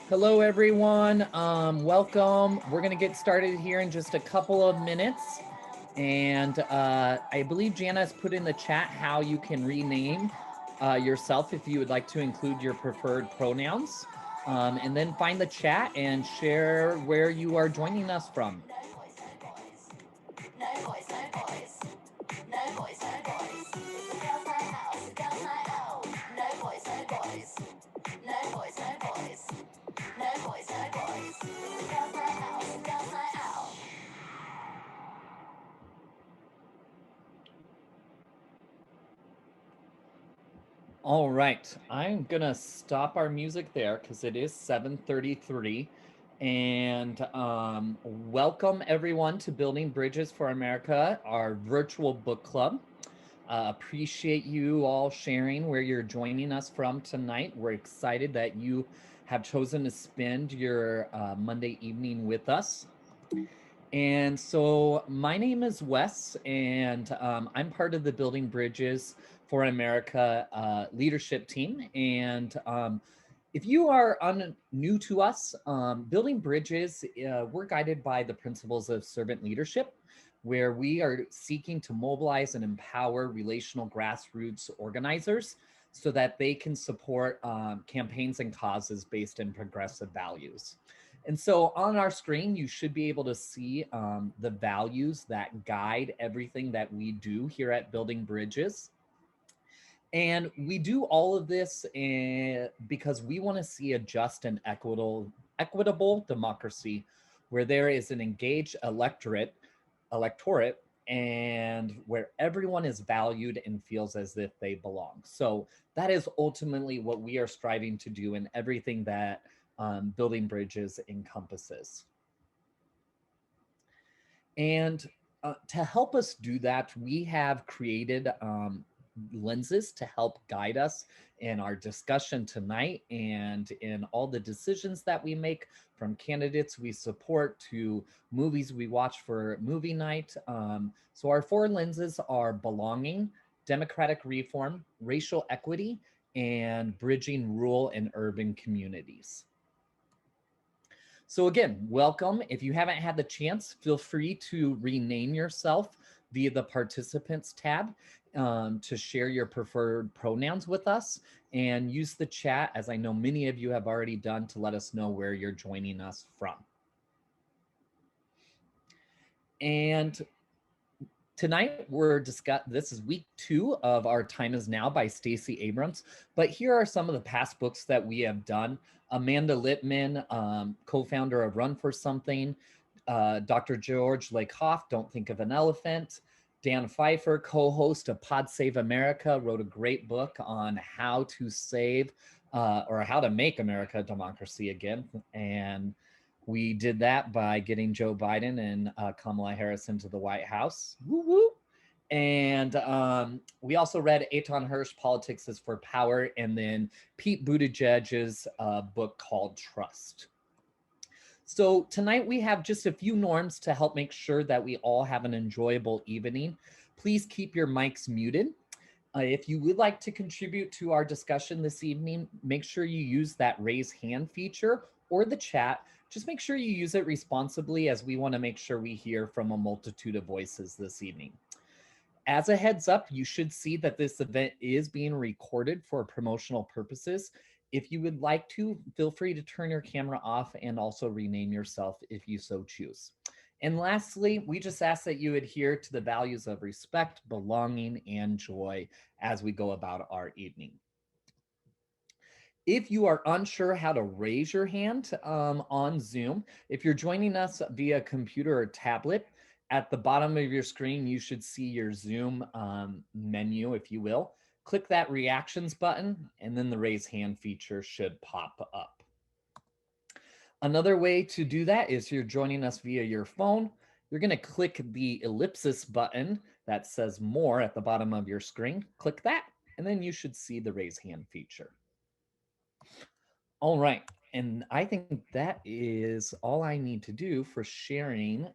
Hello, everyone. Welcome. We're going to get started here in just a couple of minutes. And I believe Jana has put in the chat how you can rename yourself if you would like to include your preferred pronouns. And then find the chat and share where you are joining us from. All right, I'm gonna stop our music there because it is 7:33, and welcome everyone to Building Bridges for America, our virtual book club. Appreciate you all sharing where you're joining us from tonight. We're excited that you have chosen to spend your Monday evening with us. And so my name is Wes, and I'm part of the Building Bridges for America leadership team. And if you are new to us, Building Bridges, we're guided by the principles of servant leadership, where we are seeking to mobilize and empower relational grassroots organizers so that they can support campaigns and causes based in progressive values. And so on our screen, you should be able to see the values that guide everything that we do here at Building Bridges. And we do all of this because we want to see a just and equitable democracy where there is an engaged electorate, and where everyone is valued and feels as if they belong. So that is ultimately what we are striving to do in everything that Building Bridges encompasses. And to help us do that, we have created lenses to help guide us in our discussion tonight and in all the decisions that we make, from candidates we support to movies we watch for movie night. So our four lenses are belonging, democratic reform, racial equity, and bridging rural and urban communities. So again, welcome. If you haven't had the chance, feel free to rename yourself via the participants tab to share your preferred pronouns with us, and use the chat, as I know many of you have already done, to let us know where you're joining us from. And tonight this is week 2 of our Time Is Now by Stacey Abrams, but here are some of the past books that we have done. Amanda Littman, co-founder of Run for Something, Dr. George Lakoff, Don't Think of an Elephant. Dan Pfeiffer, co-host of Pod Save America, wrote a great book on how to save or how to make America a democracy again. And we did that by getting Joe Biden and Kamala Harris into the White House. Woo woo. And we also read Eitan Hirsch, Politics is for Power, and then Pete Buttigieg's book called Trust. So tonight we have just a few norms to help make sure that we all have an enjoyable evening. Please keep your mics muted. If you would like to contribute to our discussion this evening, make sure you use that raise hand feature or the chat. Just make sure you use it responsibly, as we want to make sure we hear from a multitude of voices this evening. As a heads up, you should see that this event is being recorded for promotional purposes. If you would like to, feel free to turn your camera off and also rename yourself if you so choose. And lastly, we just ask that you adhere to the values of respect, belonging, and joy as we go about our evening. If you are unsure how to raise your hand on Zoom, if you're joining us via computer or tablet, at the bottom of your screen, you should see your Zoom menu, if you will. Click that reactions button, and then the raise hand feature should pop up. Another way to do that is you're joining us via your phone. You're going to click the ellipsis button that says more at the bottom of your screen. Click that, and then you should see the raise hand feature. All right. And I think that is all I need to do for sharing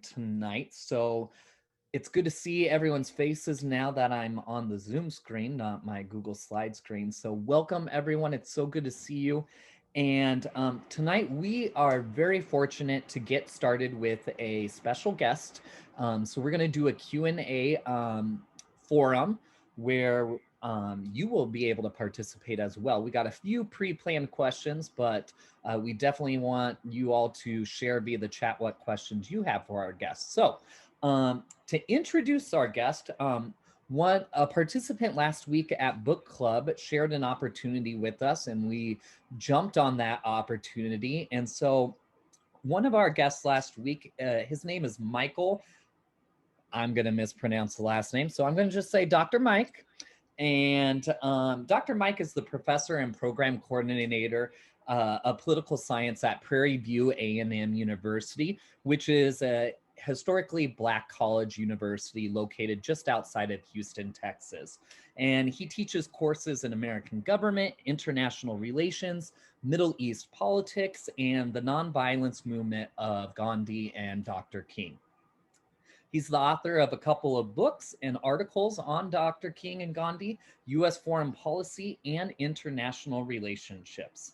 tonight. So it's good to see everyone's faces now that I'm on the Zoom screen, not my Google Slide screen. So welcome, everyone. It's so good to see you. And tonight we are very fortunate to get started with a special guest. So we're going to do a Q&A forum where you will be able to participate as well. We got a few pre-planned questions, but we definitely want you all to share via the chat what questions you have for our guests. So to introduce our guest, a participant last week at book club shared an opportunity with us, and we jumped on that opportunity. And so one of our guests last week, his name is Michael. I'm going to mispronounce the last name, so I'm going to just say Dr. Mike. And Dr. Mike is the professor and program coordinator of political science at Prairie View A&M University, which is a historically Black college university located just outside of Houston, Texas. And he teaches courses in American government, international relations, Middle East politics, and the nonviolence movement of Gandhi and Dr. King. He's the author of a couple of books and articles on Dr. King and Gandhi, US foreign policy, and international relationships.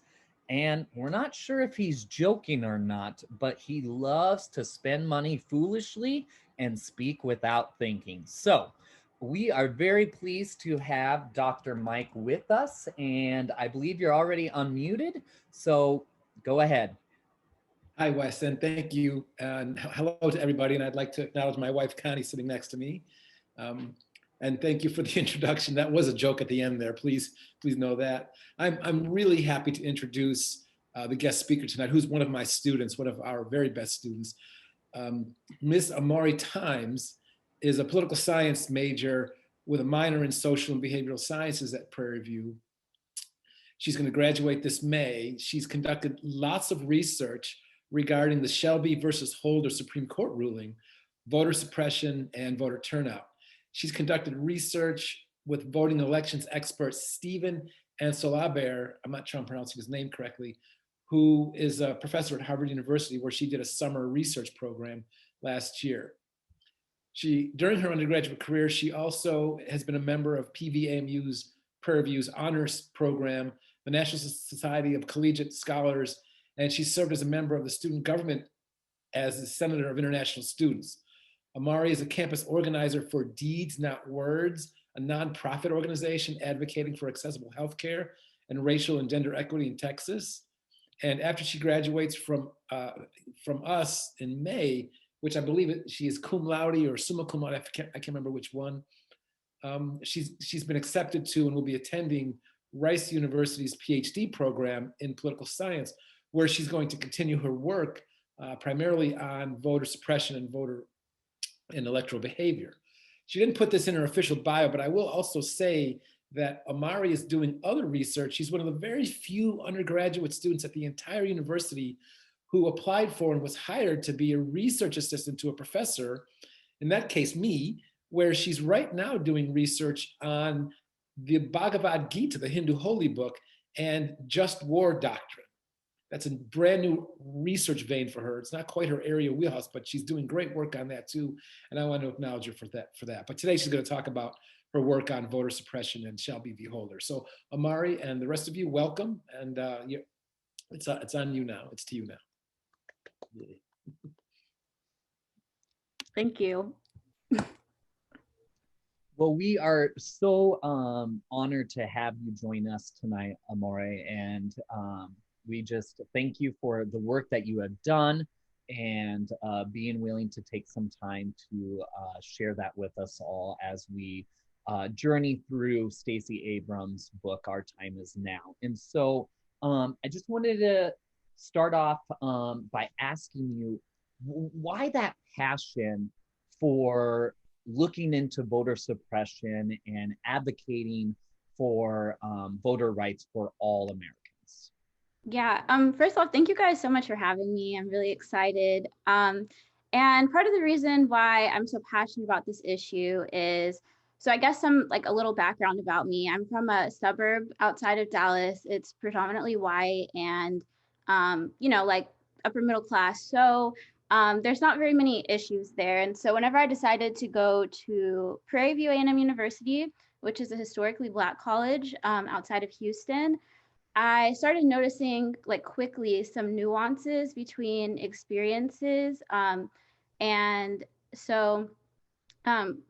And we're not sure if he's joking or not, but he loves to spend money foolishly and speak without thinking. So we are very pleased to have Dr. Mike with us, and I believe you're already unmuted. So go ahead. Hi, Wes, and thank you. And hello to everybody. And I'd like to acknowledge my wife, Connie, sitting next to me. And thank you for the introduction. That was a joke at the end there. Please know that. I'm really happy to introduce the guest speaker tonight, who's one of my students, one of our very best students. Miss Amari Times is a political science major with a minor in social and behavioral sciences at Prairie View. She's going to graduate this May. She's conducted lots of research regarding the Shelby versus Holder Supreme Court ruling, voter suppression, and voter turnout. She's conducted research with voting elections expert Stephen Ansolaber, I'm not sure I'm pronouncing his name correctly, who is a professor at Harvard University, where she did a summer research program last year. During her undergraduate career, she also has been a member of PVAMU's Prairie View's honors program, the National Society of Collegiate Scholars, and she served as a member of the student government as the Senator of International Students. Amari is a campus organizer for Deeds Not Words, a nonprofit organization advocating for accessible healthcare and racial and gender equity in Texas. And after she graduates from us in May, which I believe she is cum laude or summa cum laude, I can't remember which one. She's been accepted to and will be attending Rice University's PhD program in political science, where she's going to continue her work primarily on voter suppression and voter and electoral behavior. She didn't put this in her official bio, but I will also say that Amari is doing other research. She's one of the very few undergraduate students at the entire university who applied for and was hired to be a research assistant to a professor, in that case me, where she's right now doing research on the Bhagavad Gita, the Hindu holy book, and just war doctrine. That's a brand new research vein for her. It's not quite her area wheelhouse, but she's doing great work on that too. And I want to acknowledge her for that. But today she's going to talk about her work on voter suppression and Shelby v. Holder. So Amari and the rest of you, welcome. And it's on you now. It's to you now. Thank you. Well, we are so honored to have you join us tonight, Amore, and we just thank you for the work that you have done and being willing to take some time to share that with us all as we journey through Stacey Abrams' book, Our Time Is Now. And so I just wanted to start off by asking you, why that passion for looking into voter suppression and advocating for voter rights for all Americans? Yeah, first of all, thank you guys so much for having me. I'm really excited. And part of the reason why I'm so passionate about this issue is, so I guess some like a little background about me. I'm from a suburb outside of Dallas. It's predominantly white and, like upper middle class. So there's not very many issues there. And so whenever I decided to go to Prairie View A&M University, which is a historically Black college outside of Houston, I started noticing like quickly some nuances between experiences. And so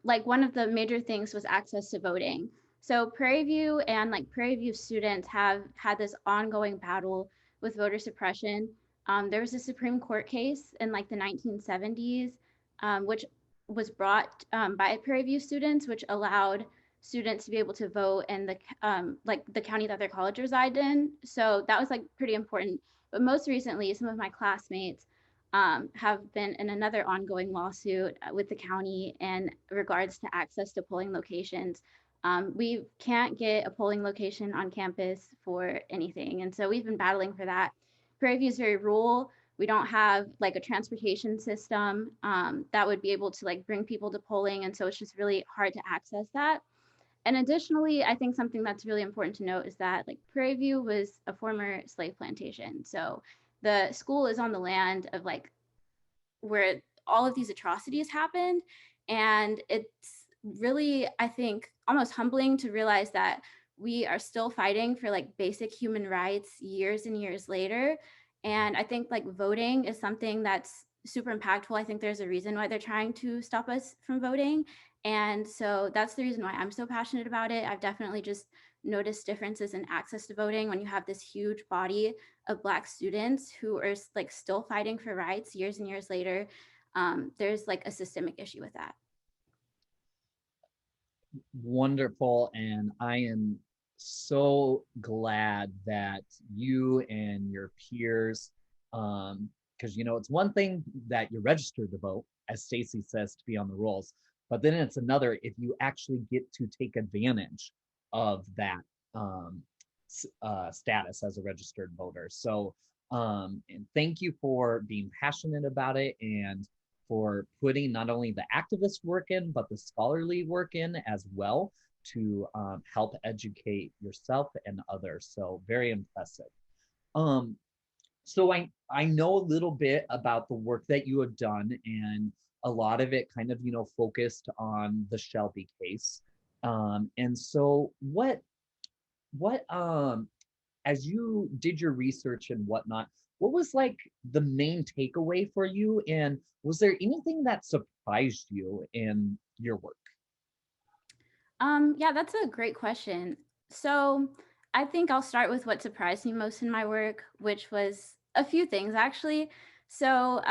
like one of the major things was access to voting. So Prairie View and like Prairie View students have had this ongoing battle with voter suppression. There was a Supreme Court case in like the 1970s, which was brought by Prairie View students, which allowed students to be able to vote in the like the county that their college reside in. So that was like pretty important. But most recently, some of my classmates have been in another ongoing lawsuit with the county in regards to access to polling locations. We can't get a polling location on campus for anything. And so we've been battling for that. Prairie View is very rural. We don't have like a transportation system that would be able to like bring people to polling. And so it's just really hard to access that. And additionally, I think something that's really important to note is that like Prairie View was a former slave plantation. So the school is on the land of like where all of these atrocities happened. And it's really, I think, almost humbling to realize that we are still fighting for like basic human rights years and years later. And I think like voting is something that's super impactful. I think there's a reason why they're trying to stop us from voting. And so that's the reason why I'm so passionate about it. I've definitely just noticed differences in access to voting when you have this huge body of Black students who are like still fighting for rights years and years later. There's like a systemic issue with that. Wonderful. And I am so glad that you and your peers, because it's one thing that you're registered to vote, as Stacy says, to be on the rolls, but then it's another if you actually get to take advantage of that status as a registered voter. So, and thank you for being passionate about it and for putting not only the activist work in, but the scholarly work in as well to help educate yourself and others. So very impressive. So I know a little bit about the work that you have done, and a lot of it kind of focused on the Shelby case. And so what as you did your research and whatnot, what was like the main takeaway for you? And was there anything that surprised you in your work? Yeah, that's a great question. So I think I'll start with what surprised me most in my work, which was a few things actually. So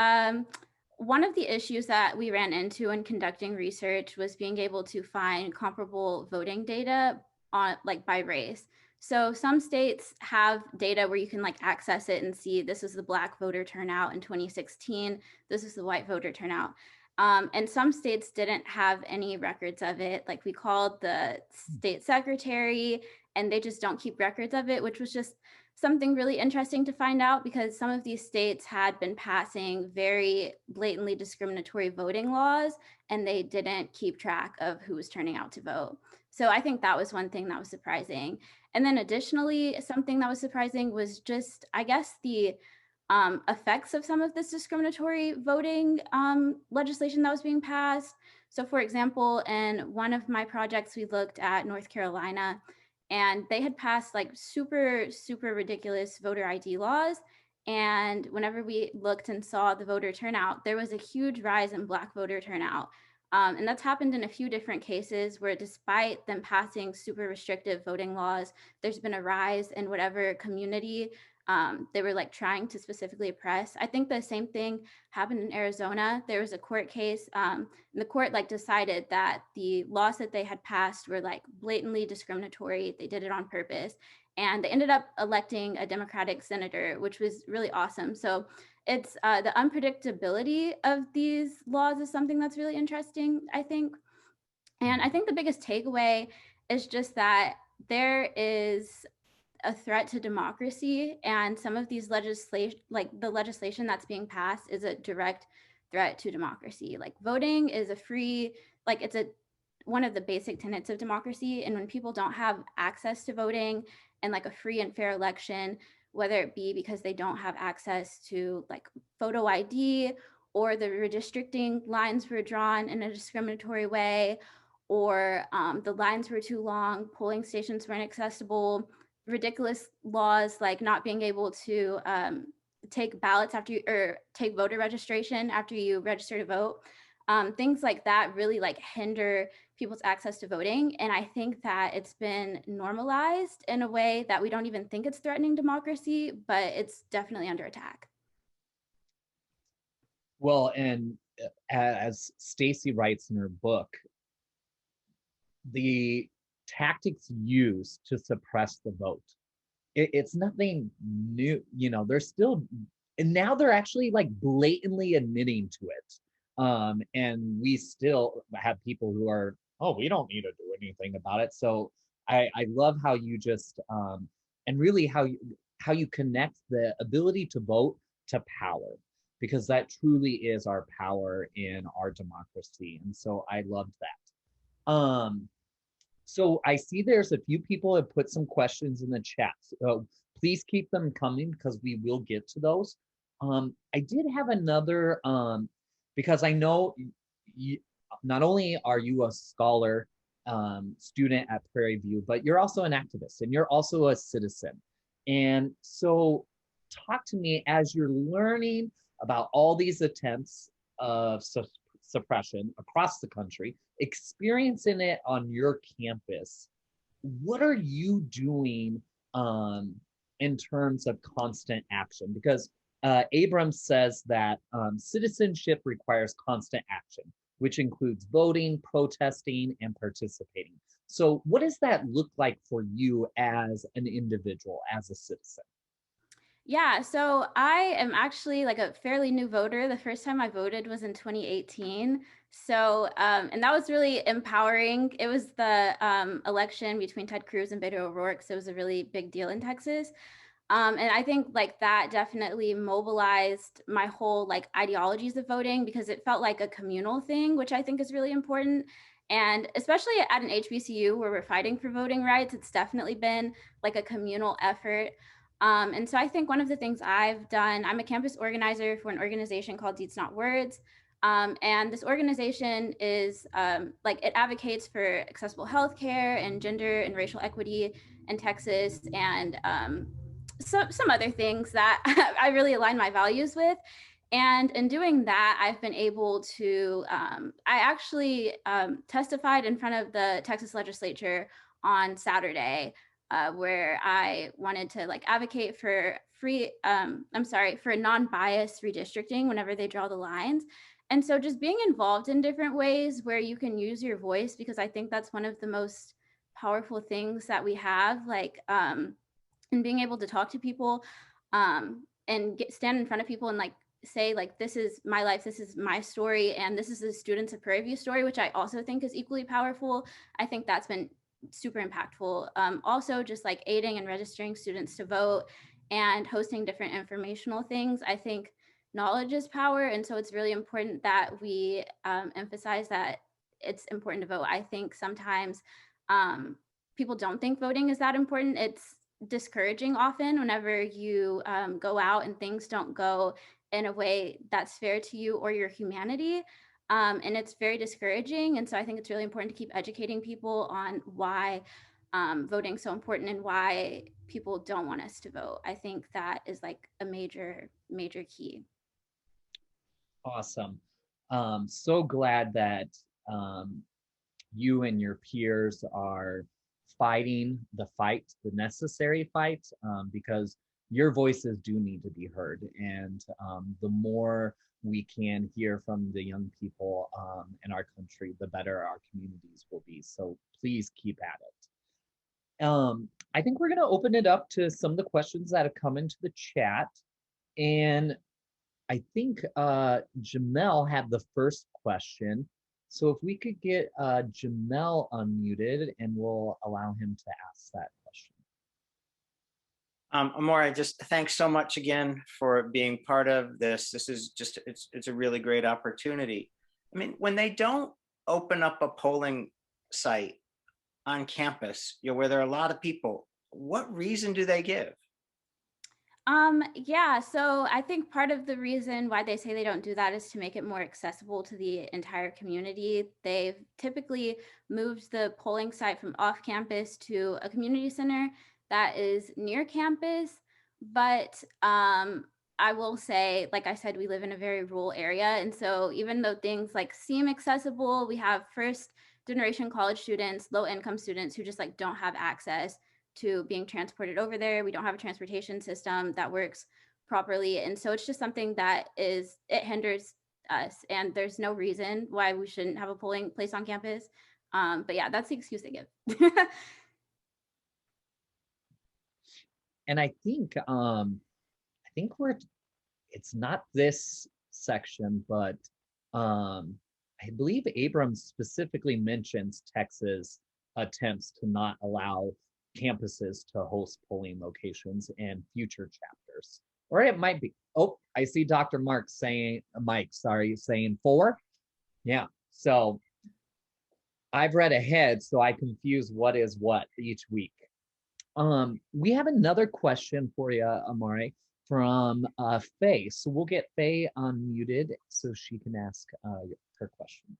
one of the issues that we ran into in conducting research was being able to find comparable voting data on like by race. So some states have data where you can like access it and see this is the Black voter turnout in 2016, this is the white voter turnout. And some states didn't have any records of it. Like we called the state secretary and they just don't keep records of it, which was just something really interesting to find out because some of these states had been passing very blatantly discriminatory voting laws and they didn't keep track of who was turning out to vote. So I think that was one thing that was surprising. And then additionally, something that was surprising was just, I guess, the effects of some of this discriminatory voting legislation that was being passed. So, for example, in one of my projects, we looked at North Carolina, and they had passed like super, super ridiculous voter ID laws. And whenever we looked and saw the voter turnout, there was a huge rise in Black voter turnout. And that's happened in a few different cases where, despite them passing super restrictive voting laws, there's been a rise in whatever community they were like trying to specifically oppress. I think the same thing happened in Arizona. There was a court case, and the court like decided that the laws that they had passed were like blatantly discriminatory. They did it on purpose, and they ended up electing a Democratic senator, which was really awesome. So it's the unpredictability of these laws is something that's really interesting, I think. And I think the biggest takeaway is just that there is a threat to democracy, and some of these legislation, like the legislation that's being passed, is a direct threat to democracy. Like voting is a free, like it's a one of the basic tenets of democracy, and when people don't have access to voting and like a free and fair election, whether it be because they don't have access to like photo ID, or the redistricting lines were drawn in a discriminatory way, or the lines were too long, polling stations weren't accessible, ridiculous laws like not being able to take ballots after you, or take voter registration after you register to vote. Things like that really like hinder people's access to voting. And I think that it's been normalized in a way that we don't even think it's threatening democracy, but it's definitely under attack. Well, and as Stacy writes in her book, the tactics used to suppress the vote, it's nothing new. They're still, and now they're actually like blatantly admitting to it. And we still have people who are, oh, we don't need to do anything about it. So I love how you just and really how you connect the ability to vote to power, because that truly is our power in our democracy. And so I loved that. So I see there's a few people have put some questions in the chat. So please keep them coming because we will get to those. I did have another, because I know not only are you a scholar student at Prairie View, but you're also an activist and you're also a citizen. And so talk to me as you're learning about all these attempts of suppression across the country, experiencing it on your campus. What are you doing in terms of constant action? Because Abrams says that citizenship requires constant action, which includes voting, protesting, and participating. So what does that look like for you as an individual, as a citizen? Yeah, so I am actually like a fairly new voter. The first time I voted was in 2018. So, and that was really empowering. It was the election between Ted Cruz and Beto O'Rourke. So it was a really big deal in Texas. And I think like that definitely mobilized my whole like ideologies of voting, because it felt like a communal thing, which I think is really important. And especially at an HBCU where we're fighting for voting rights, it's definitely been like a communal effort. And so I think one of the things I've done, I'm a campus organizer for an organization called Deeds Not Words. And this organization is like it advocates for accessible healthcare and gender and racial equity in Texas, and some other things that I really align my values with. And in doing that, I've been able to, I actually testified in front of the Texas legislature on Saturday, where I wanted to like advocate for for non-biased redistricting whenever they draw the lines. And so just being involved in different ways where you can use your voice, because I think that's one of the most powerful things that we have, like, and being able to talk to people and stand in front of people and like say like, this is my life, this is my story, and this is the students of Prairie View story, which I also think is equally powerful. I think that's been super impactful. Also just like aiding and registering students to vote and hosting different informational things. I think knowledge is power, and so it's really important that we emphasize that it's important to vote. I think sometimes people don't think voting is that important. It's discouraging often whenever you go out and things don't go in a way that's fair to you or your humanity. And it's very discouraging. And so I think it's really important to keep educating people on why voting is so important and why people don't want us to vote. I think that is like a major, major key. Awesome. So glad that you and your peers are fighting the fight, the necessary fight, because your voices do need to be heard. And the more we can hear from the young people in our country, the better our communities will be. So please keep at it. I think we're going to open it up to some of the questions that have come into the chat. And I think Jamel had the first question. So if we could get Jamel unmuted, and we'll allow him to ask that question. Amora, just thanks so much again for being part of this. This is just, it's a really great opportunity. I mean, when they don't open up a polling site on campus, where there are a lot of people, what reason do they give? Yeah, so I think part of the reason why they say they don't do that is to make it more accessible to the entire community. They've typically moved the polling site from off campus to a community center. that is near campus. But I will say, like I said, we live in a very rural area. And so even though things like seem accessible, we have first generation college students, low income students who just like don't have access to being transported over there. We don't have a transportation system that works properly. And so it's just something that it hinders us. And there's no reason why we shouldn't have a polling place on campus. But yeah, that's the excuse they give. And I think it's not this section, but I believe Abrams specifically mentions Texas attempts to not allow campuses to host polling locations in future chapters. Or it might be, oh, I see Dr. Mike saying 4. Yeah, so I've read ahead, so I confuse what is what each week. We have another question for you, Amari, from Faye. So we'll get Faye unmuted so she can ask her question.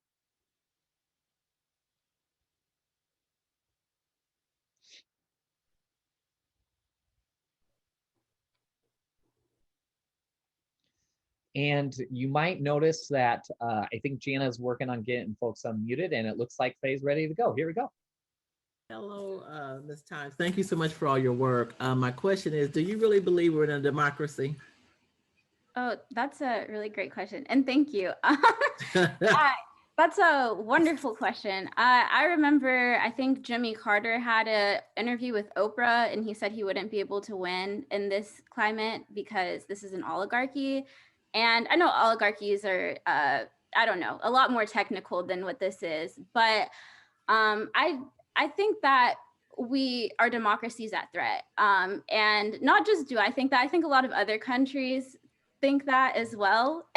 And you might notice that I think Jana is working on getting folks unmuted, and it looks like Faye's ready to go. Here we go. Hello, Ms. Times. Thank you so much for all your work. My question is, do you really believe we're in a democracy? Oh, that's a really great question. And thank you. That's a wonderful question. I remember, I think Jimmy Carter had an interview with Oprah, and he said he wouldn't be able to win in this climate because this is an oligarchy. And I know oligarchies are, I don't know, a lot more technical than what this is. But I think that our democracy is at threat. And not just I think that, I think a lot of other countries think that as well.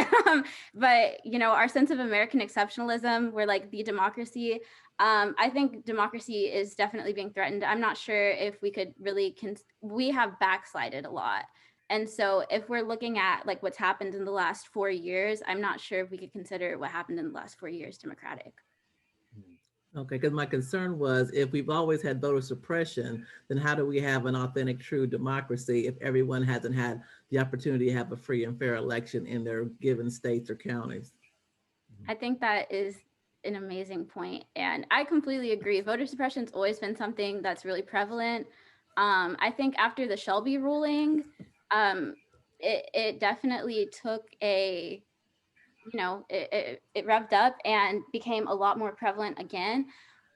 But our sense of American exceptionalism, we're like the democracy. I think democracy is definitely being threatened. I'm not sure if we could really we have backslided a lot. And so if we're looking at like what's happened in the last 4 years, I'm not sure if we could consider what happened in the last 4 years democratic. Okay, because my concern was, if we've always had voter suppression, then how do we have an authentic, true democracy if everyone hasn't had the opportunity to have a free and fair election in their given states or counties? I think that is an amazing point. And I completely agree. Voter suppression's always been something that's really prevalent. I think after the Shelby ruling, it definitely took it revved up and became a lot more prevalent again.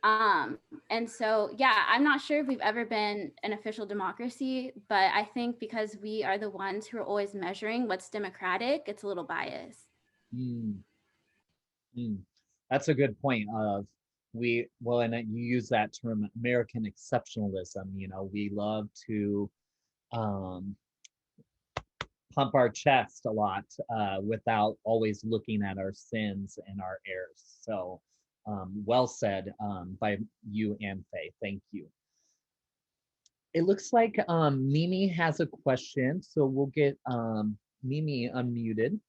And so, yeah, I'm not sure if we've ever been an official democracy, but I think because we are the ones who are always measuring what's democratic, it's a little biased. That's a good point of and you use that term, American exceptionalism. We love to pump our chest a lot without always looking at our sins and our errors. So well said by you and Faye. Thank you. It looks like Mimi has a question, so we'll get Mimi unmuted.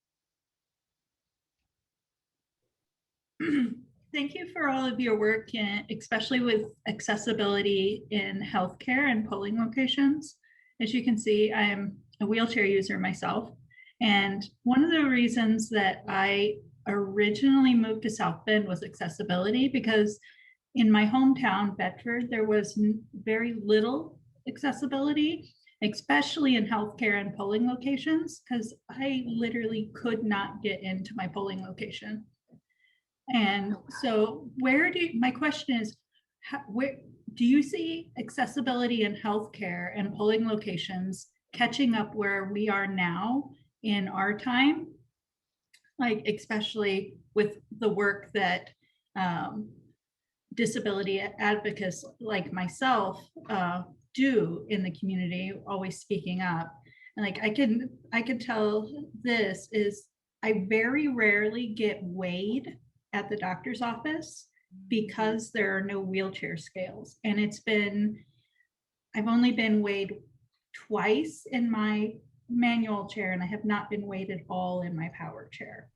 Thank you for all of your work, especially with accessibility in healthcare and polling locations. As you can see, I am a wheelchair user myself. And one of the reasons that I originally moved to South Bend was accessibility, because in my hometown, Bedford, there was very little accessibility, especially in healthcare and polling locations, because I literally could not get into my polling location. And so my question is, where do you see accessibility in healthcare and polling locations catching up where we are now in our time? Like, especially with the work that disability advocates like myself do in the community, always speaking up. And like, I can tell this is, I very rarely get weighed at the doctor's office because there are no wheelchair scales. And I've only been weighed twice in my manual chair, and I have not been weighed at all in my power chair.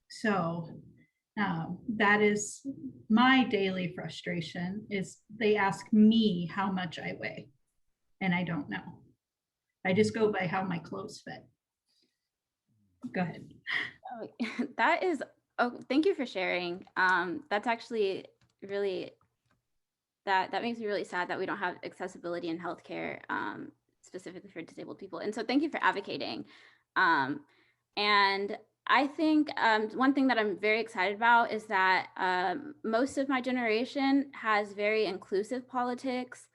So that is my daily frustration, is they ask me how much I weigh. and I don't know. I just go by how my clothes fit. Go ahead. Oh, that is, oh, thank you for sharing. That's actually really, that makes me really sad that we don't have accessibility in healthcare, specifically for disabled people. And so thank you for advocating. And I think one thing that I'm very excited about is that most of my generation has very inclusive politics.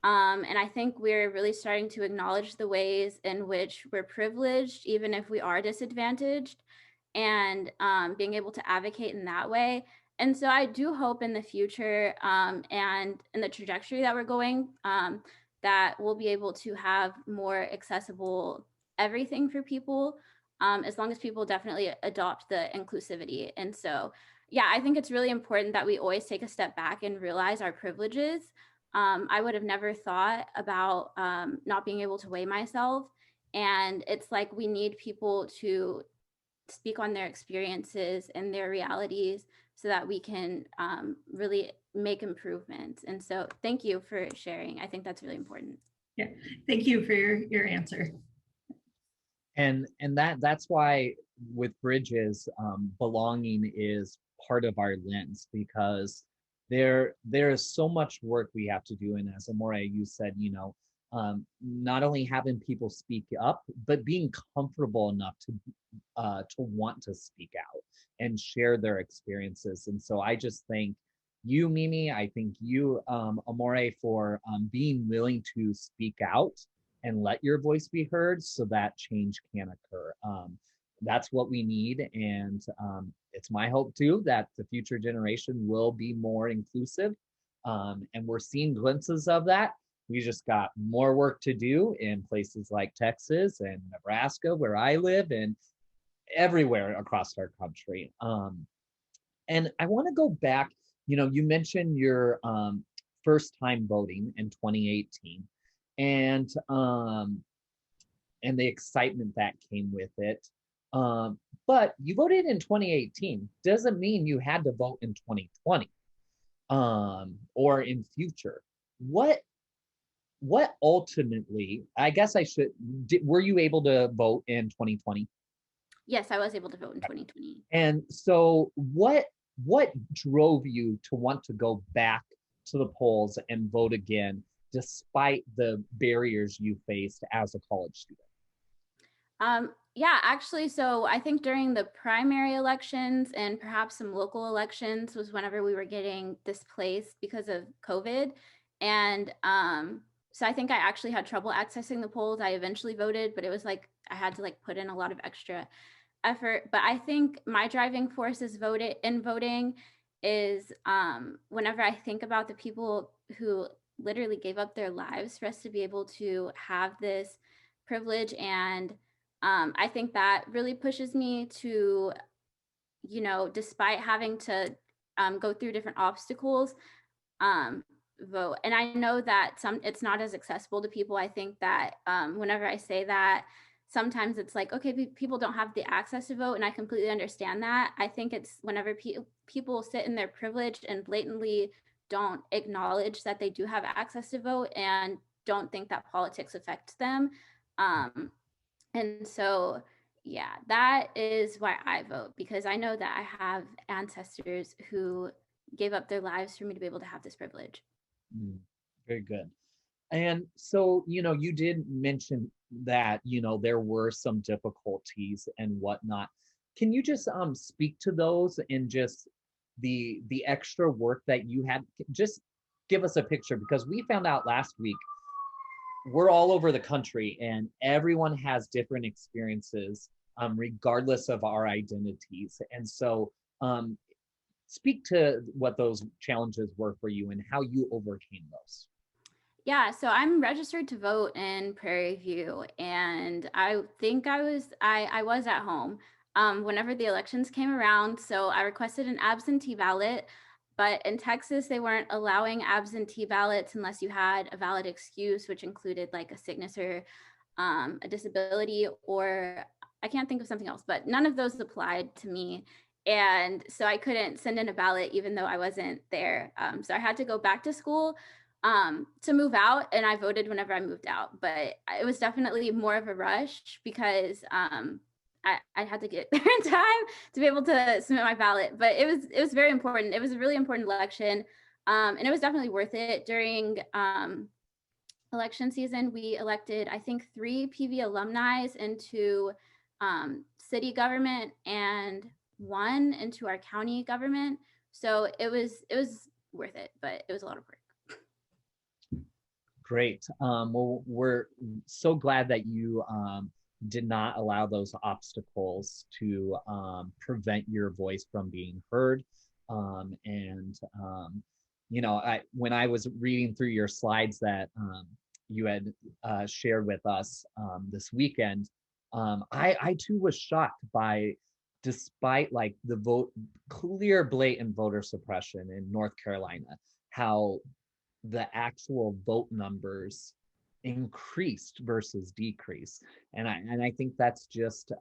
And I think we're really starting to acknowledge the ways in which we're privileged, even if we are disadvantaged, and being able to advocate in that way. And so I do hope in the future and in the trajectory that we're going, that we'll be able to have more accessible everything for people, as long as people definitely adopt the inclusivity. And so, yeah, I think it's really important that we always take a step back and realize our privileges. I would have never thought about not being able to weigh myself. And it's like we need people to speak on their experiences and their realities so that we can really make improvements. And so thank you for sharing. I think that's really important. Yeah, thank you for your answer. And that's why with bridges, belonging is part of our lens, because there is so much work we have to do. And as Amore, you said, not only having people speak up, but being comfortable enough to want to speak out and share their experiences. And so I just thank you, Mimi. I thank you, Amore, for being willing to speak out and let your voice be heard so that change can occur. That's what we need. And it's my hope too that the future generation will be more inclusive. And we're seeing glimpses of that. We just got more work to do in places like Texas and Nebraska, where I live, and everywhere across our country. And I want to go back, you mentioned your first time voting in 2018, and the excitement that came with it. But you voted in 2018. Doesn't mean you had to vote in 2020 or in future. What ultimately, I guess were you able to vote in 2020? Yes, I was able to vote in 2020. And so what drove you to want to go back to the polls and vote again, despite the barriers you faced as a college student? Yeah, actually, so I think during the primary elections and perhaps some local elections was whenever we were getting displaced because of COVID. And so I think I actually had trouble accessing the polls. I eventually voted, but it was like I had to put in a lot of extra effort. But I think my driving force is voting is whenever I think about the people who literally gave up their lives for us to be able to have this privilege. And I think that really pushes me to, despite having to go through different obstacles, vote. And I know that it's not as accessible to people. I think that whenever I say that, sometimes it's like, okay, people don't have the access to vote, and I completely understand that. I think it's whenever people sit in their privilege and blatantly don't acknowledge that they do have access to vote and don't think that politics affects them. And so, yeah, that is why I vote, because I know that I have ancestors who gave up their lives for me to be able to have this privilege. Very good. And so, you did mention that, there were some difficulties and whatnot. Can you just speak to those and just the extra work that you had? Just give us a picture, because we found out last week we're all over the country and everyone has different experiences, regardless of our identities. And so speak to what those challenges were for you and how you overcame those. Yeah, so I'm registered to vote in Prairie View, and I think I was at home whenever the elections came around. So I requested an absentee ballot, but in Texas they weren't allowing absentee ballots unless you had a valid excuse, which included a sickness or a disability, or I can't think of something else, but none of those applied to me. And so I couldn't send in a ballot even though I wasn't there. So I had to go back to school. to move out, and I voted whenever I moved out, but it was definitely more of a rush because I had to get there in time to be able to submit my ballot. But it was very important. It was a really important election, and it was definitely worth it. During election season, we elected, I think, 3 PV alumni into city government and 1 into our county government. So it was worth it, but it was a lot of work. Great. Well, we're so glad that you did not allow those obstacles to prevent your voice from being heard. You know, when I was reading through your slides that you had shared with us this weekend, I too was shocked by, despite like the clear blatant voter suppression in North Carolina, how the actual vote numbers increased versus decreased. And I think that's just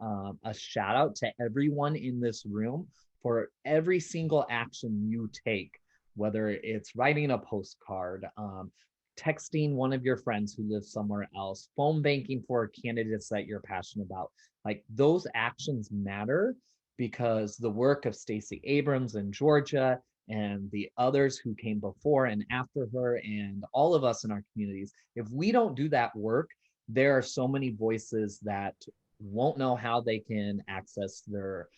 a shout out to everyone in this room for every single action you take, whether it's writing a postcard, texting one of your friends who lives somewhere else, phone banking for candidates that you're passionate about. Like, those actions matter, because the work of Stacey Abrams in Georgia and the others who came before and after her, and all of us in our communities, if we don't do that work, there are so many voices that won't know how they can access their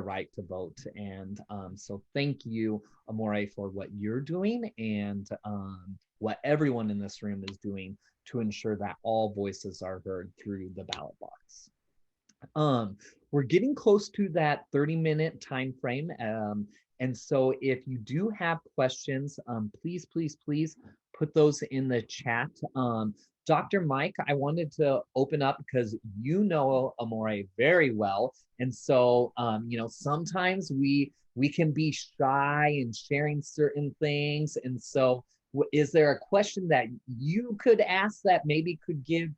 right to vote. And so thank you, Amore, for what you're doing, and what everyone in this room is doing to ensure that all voices are heard through the ballot box. We're getting close to that 30-minute time frame. And so if you do have questions, please, please, please put those in the chat. Dr. Mike, I wanted to open up because you know Amore very well. And so, you know, sometimes we can be shy in sharing certain things. And so is there a question that you could ask that maybe could give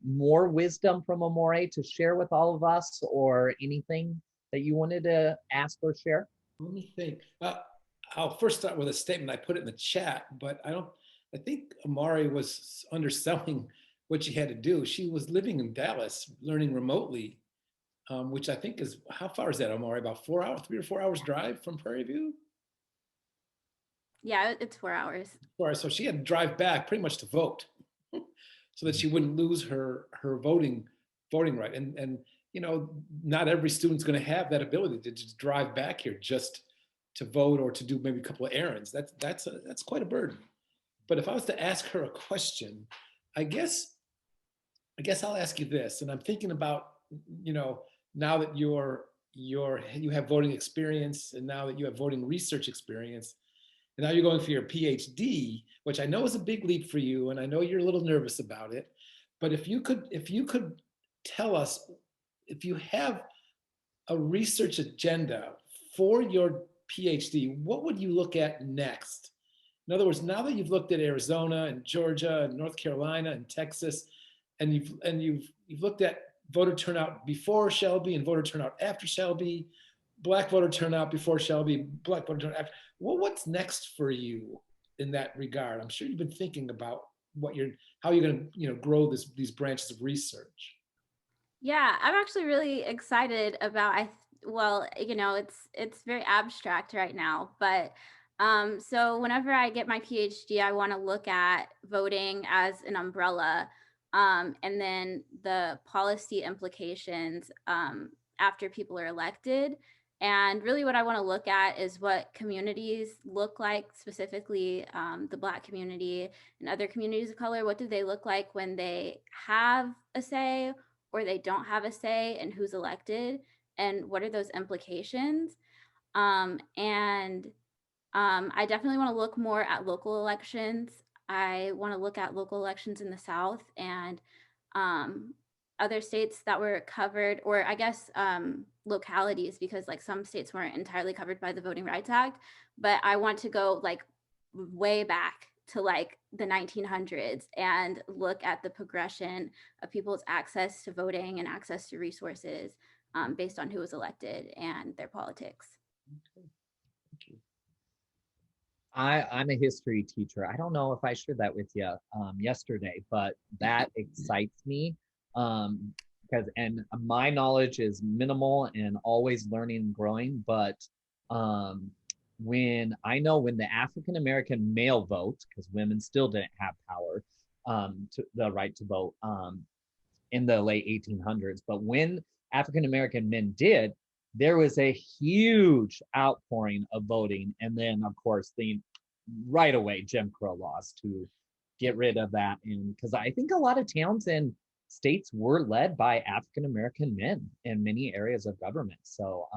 more wisdom from Amore to share with all of us, or anything that you wanted to ask or share? Let me think. I'll first start with a statement. I put it in the chat, but I think Amore was underselling what she had to do. She was living in Dallas, learning remotely, which I think is, how far is that, Amore? About 4 hours, 3 or 4 hours drive from Prairie View? Yeah, it's 4 hours. 4 hours. So she had to drive back pretty much to vote, so that she wouldn't lose her voting right. And you know, not every student's going to have that ability to just drive back here just to vote, or to do maybe a couple of errands. That's quite a burden. But if I was to ask her a question, I guess I'll ask you this. And I'm thinking about, you know, now that you have voting experience, and now that you have voting research experience, and now you're going for your PhD, which I know is a big leap for you, and I know you're a little nervous about it. But if you could tell us, if you have a research agenda for your PhD, what would you look at next? In other words, now that you've looked at Arizona and Georgia and North Carolina and Texas, and you've looked at voter turnout before Shelby and voter turnout after Shelby, Black voter turnout before Shelby, Black voter turnout after. Well, what's next for you in that regard? I'm sure you've been thinking about how you're going to, grow these branches of research. Yeah, I'm actually really excited about, well, it's very abstract right now, but so whenever I get my PhD, I want to look at voting as an umbrella, and then the policy implications after people are elected. And really what I want to look at is what communities look like, specifically the Black community and other communities of color. What do they look like when they have a say, or they don't have a say in who's elected, and what are those implications? I definitely want to look more at local elections. I want to look at local elections in the South and other states that were covered, or I guess localities, because like some states weren't entirely covered by the Voting Rights Act, but I want to go like way back to like the 1900s and look at the progression of people's access to voting and access to resources based on who was elected and their politics. Okay. Thank you. I'm a history teacher. I don't know if I shared that with you yesterday, but that excites me because, and my knowledge is minimal and always learning and growing. But um, when the African American male vote, because women still didn't have power, to the right to vote in the late 1800s, but when African American men did, there was a huge outpouring of voting. And then, of course, the right away Jim Crow laws to get rid of that. And because I think a lot of towns and states were led by African American men in many areas of government. So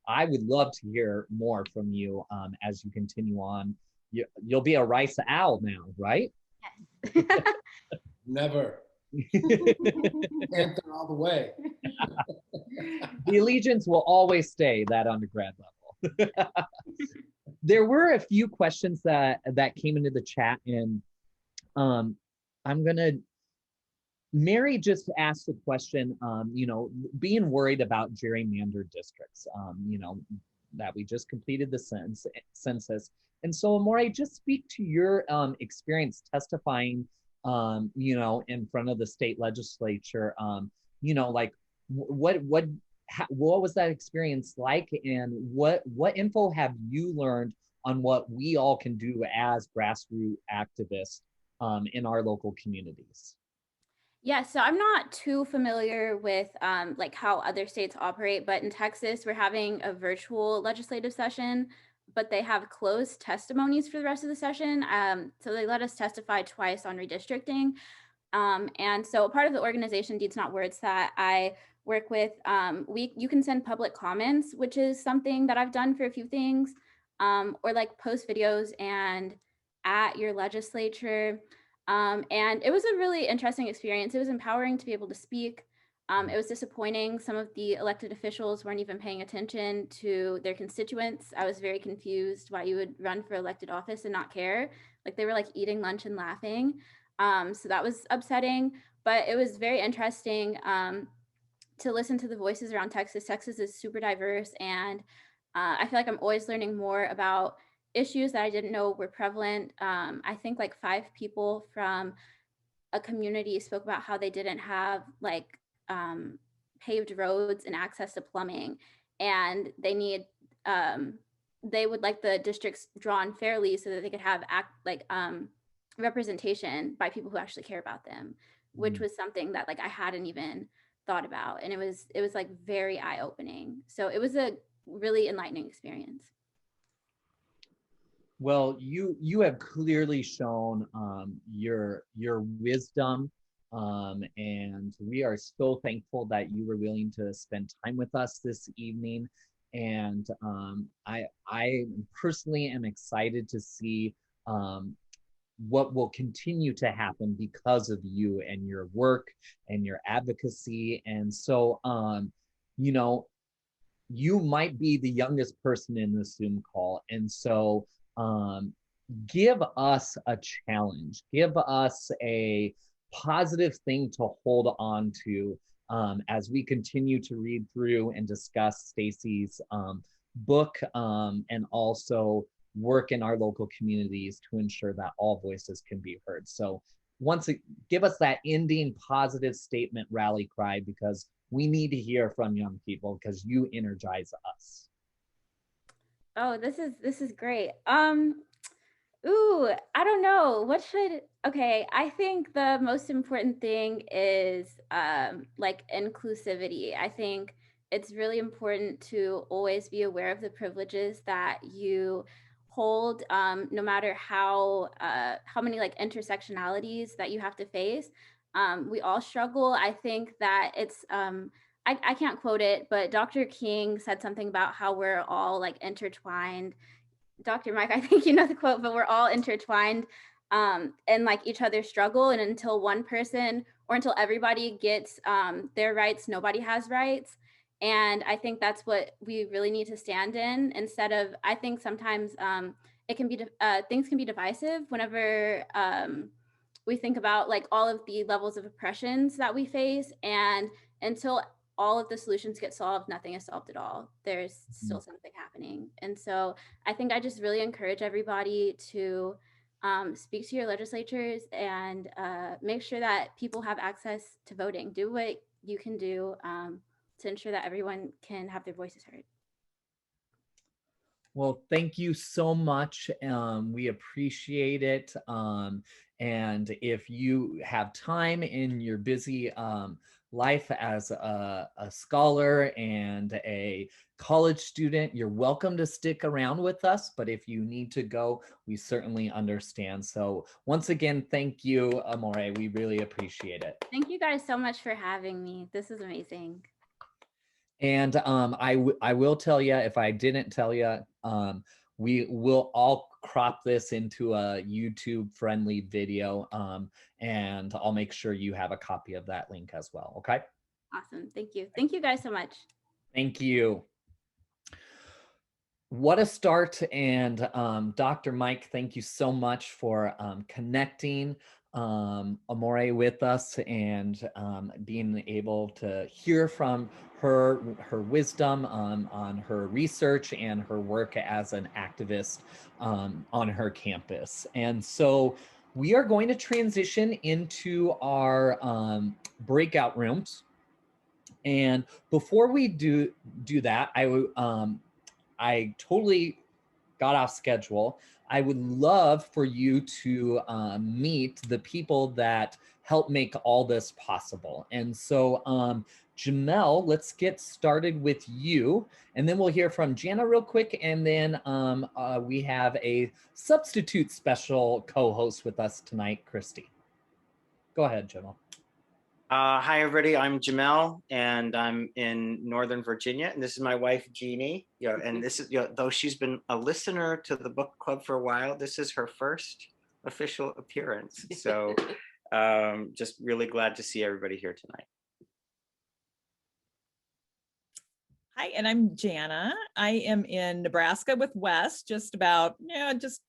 I would love to hear more from you as you continue on. You'll be a Rice Owl now, right? Yes. Never. Panther all the way. The allegiance will always stay that undergrad level. There were a few questions that came into the chat, and I'm gonna. Mary just asked a question. Being worried about gerrymandered districts. That we just completed the census, and so Amore, just speak to your experience testifying, in front of the state legislature. Like what was that experience like, and what info have you learned on what we all can do as grassroots activists in our local communities? Yeah, so I'm not too familiar with like how other states operate, but in Texas, we're having a virtual legislative session, but they have closed testimonies for the rest of the session. So they let us testify twice on redistricting. And so part of the organization Deeds Not Words that I work with, you can send public comments, which is something that I've done for a few things, or like post videos and at your legislature. And it was a really interesting experience. It was empowering to be able to speak. It was disappointing. Some of the elected officials weren't even paying attention to their constituents. I was very confused why you would run for elected office and not care. Like they were like eating lunch and laughing. So that was upsetting, but it was very interesting to listen to the voices around Texas. Texas is super diverse, and I feel like I'm always learning more about issues that I didn't know were prevalent. I think like 5 people from a community spoke about how they didn't have like paved roads and access to plumbing, and they would like the districts drawn fairly so that they could have representation by people who actually care about them, which was something that like I hadn't even thought about, and it was like very eye-opening. So it was a really enlightening experience. Well, you have clearly shown your wisdom, and we are so thankful that you were willing to spend time with us this evening. And I personally am excited to see what will continue to happen because of you and your work and your advocacy. And so, you might be the youngest person in this Zoom call. And so give us a challenge, give us a positive thing to hold on to as we continue to read through and discuss Stacy's book, and also work in our local communities to ensure that all voices can be heard. So give us that ending positive statement rally cry, because we need to hear from young people because you energize us. Oh, this is great. Ooh, I don't know. Okay, I think the most important thing is like inclusivity. I think it's really important to always be aware of the privileges that you hold, no matter how many like intersectionalities that you have to face. We all struggle. I think that it's I can't quote it, but Dr. King said something about how we're all like intertwined. Dr. Mike, I think you know the quote, but we're all intertwined in like each other's struggle. And until one person or until everybody gets their rights, nobody has rights. And I think that's what we really need to stand in, instead of, I think sometimes it can be, things can be divisive whenever we think about like all of the levels of oppressions that we face. And until all of the solutions get solved, nothing is solved at all. There's still something happening. And so I think I just really encourage everybody to speak to your legislatures and make sure that people have access to voting. Do what you can do to ensure that everyone can have their voices heard. Well, thank you so much. We appreciate it. And if you have time in your busy life as a scholar and a college student, you're welcome to stick around with us. But if you need to go, we certainly understand. So once again, thank you, Amore. We really appreciate it. Thank you guys so much for having me. This is amazing. And I will tell you, if I didn't tell you, we will all crop this into a YouTube friendly video, and I'll make sure you have a copy of that link as well. Okay. Awesome. Thank you. Thank you guys so much. Thank you. What a start. And Dr. Mike, thank you so much for connecting Amore with us and being able to hear from her wisdom on her research and her work as an activist on her campus. And so we are going to transition into our breakout rooms. And before we do that, I totally got off schedule. I would love for you to meet the people that help make all this possible. And so Jamel, let's get started with you. And then we'll hear from Jana real quick. And then we have a substitute special co-host with us tonight, Christy. Go ahead, Jamel. Hi, everybody. I'm Jamel, and I'm in Northern Virginia. And this is my wife, Jeannie. And this is, though she's been a listener to the book club for a while, this is her first official appearance. So just really glad to see everybody here tonight. Hi, and I'm Jana. I am in Nebraska with Wes, just about, just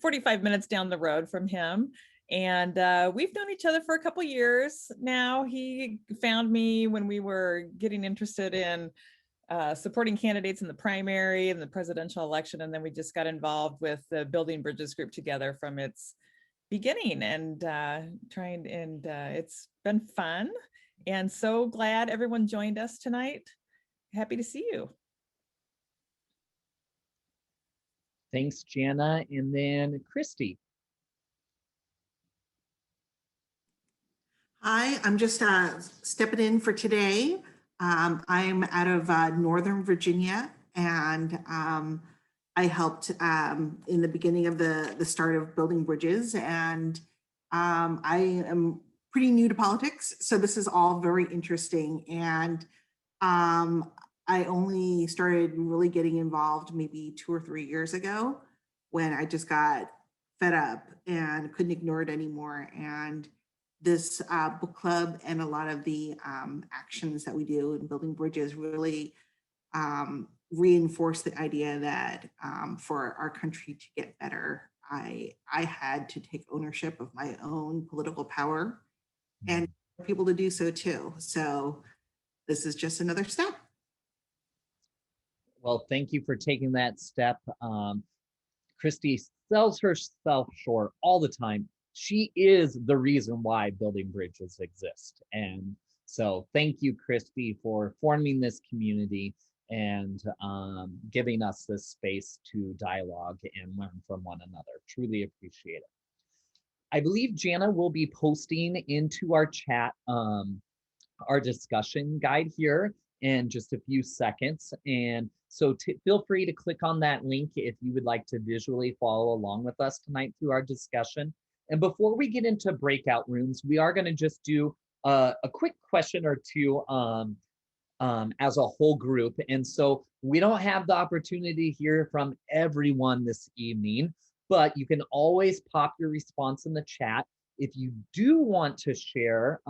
45 minutes down the road from him. And we've known each other for a couple years now. He found me when we were getting interested in supporting candidates in the primary and the presidential election. And then we just got involved with the Building Bridges group together from its beginning and it's been fun. And so glad everyone joined us tonight. Happy to see you. Thanks, Jana. And then Christy. Hi, I'm just stepping in for today. I'm out of Northern Virginia, and I helped in the beginning of the start of Building Bridges, and I am pretty new to politics, so this is all very interesting. And I only started really getting involved maybe 2 or 3 years ago when I just got fed up and couldn't ignore it anymore. And this book club and a lot of the actions that we do in Building Bridges really reinforce the idea that for our country to get better, I had to take ownership of my own political power and for people to do so too. So this is just another step. Well, thank you for taking that step. Christy sells herself short all the time. She is the reason why Building Bridges exist. And so thank you, Christy, for forming this community and giving us this space to dialogue and learn from one another. Truly appreciate it. I believe Jana will be posting into our chat our discussion guide here in just a few seconds. And so feel free to click on that link if you would like to visually follow along with us tonight through our discussion. And before we get into breakout rooms, we are going to just do a quick question or two as a whole group. And so we don't have the opportunity to hear from everyone this evening, but you can always pop your response in the chat. If you do want to share,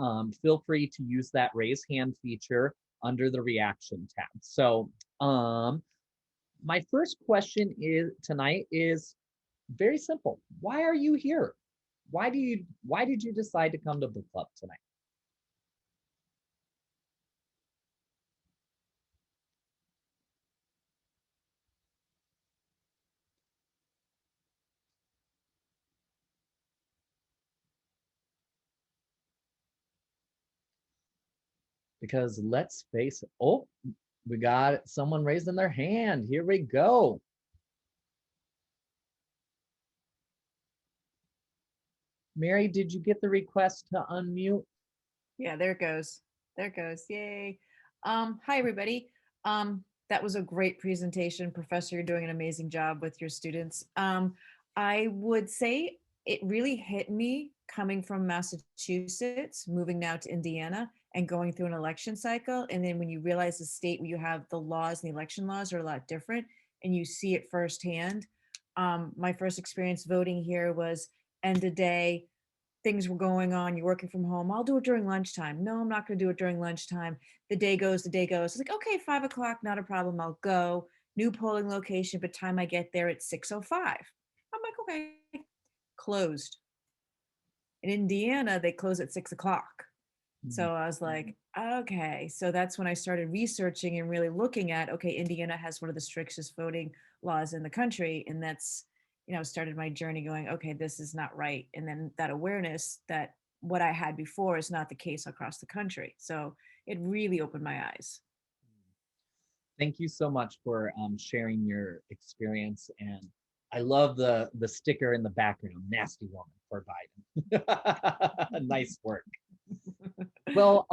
feel free to use that raise hand feature under the reaction tab. So my first question tonight is very simple. Why are you here? Why did you decide to come to book club tonight? because let's face it. Oh, we got someone raising their hand. Here we go. Mary, did you get the request to unmute? Yeah, there it goes. There it goes. Yay. Hi, everybody. That was a great presentation. Professor, you're doing an amazing job with your students. I would say it really hit me coming from Massachusetts, moving now to Indiana and going through an election cycle. And then when you realize the state where you have the laws and the election laws are a lot different and you see it firsthand. My first experience voting here was end of day, things were going on, you're working from home. I'll do it during lunchtime. No, I'm not going to do it during lunchtime. The day goes, the day goes. It's like, okay, 5 o'clock, not a problem. I'll go. New polling location, but time I get there at 6:05. I'm like, okay, closed. In Indiana, they close at 6 o'clock. So I was like, okay. So that's when I started researching and really looking at, okay, Indiana has one of the strictest voting laws in the country. And that's, started my journey going, okay, this is not right. And then that awareness that what I had before is not the case across the country. So it really opened my eyes. Thank you so much for sharing your experience. And I love the sticker in the background, nasty woman for Biden. Nice work. Well,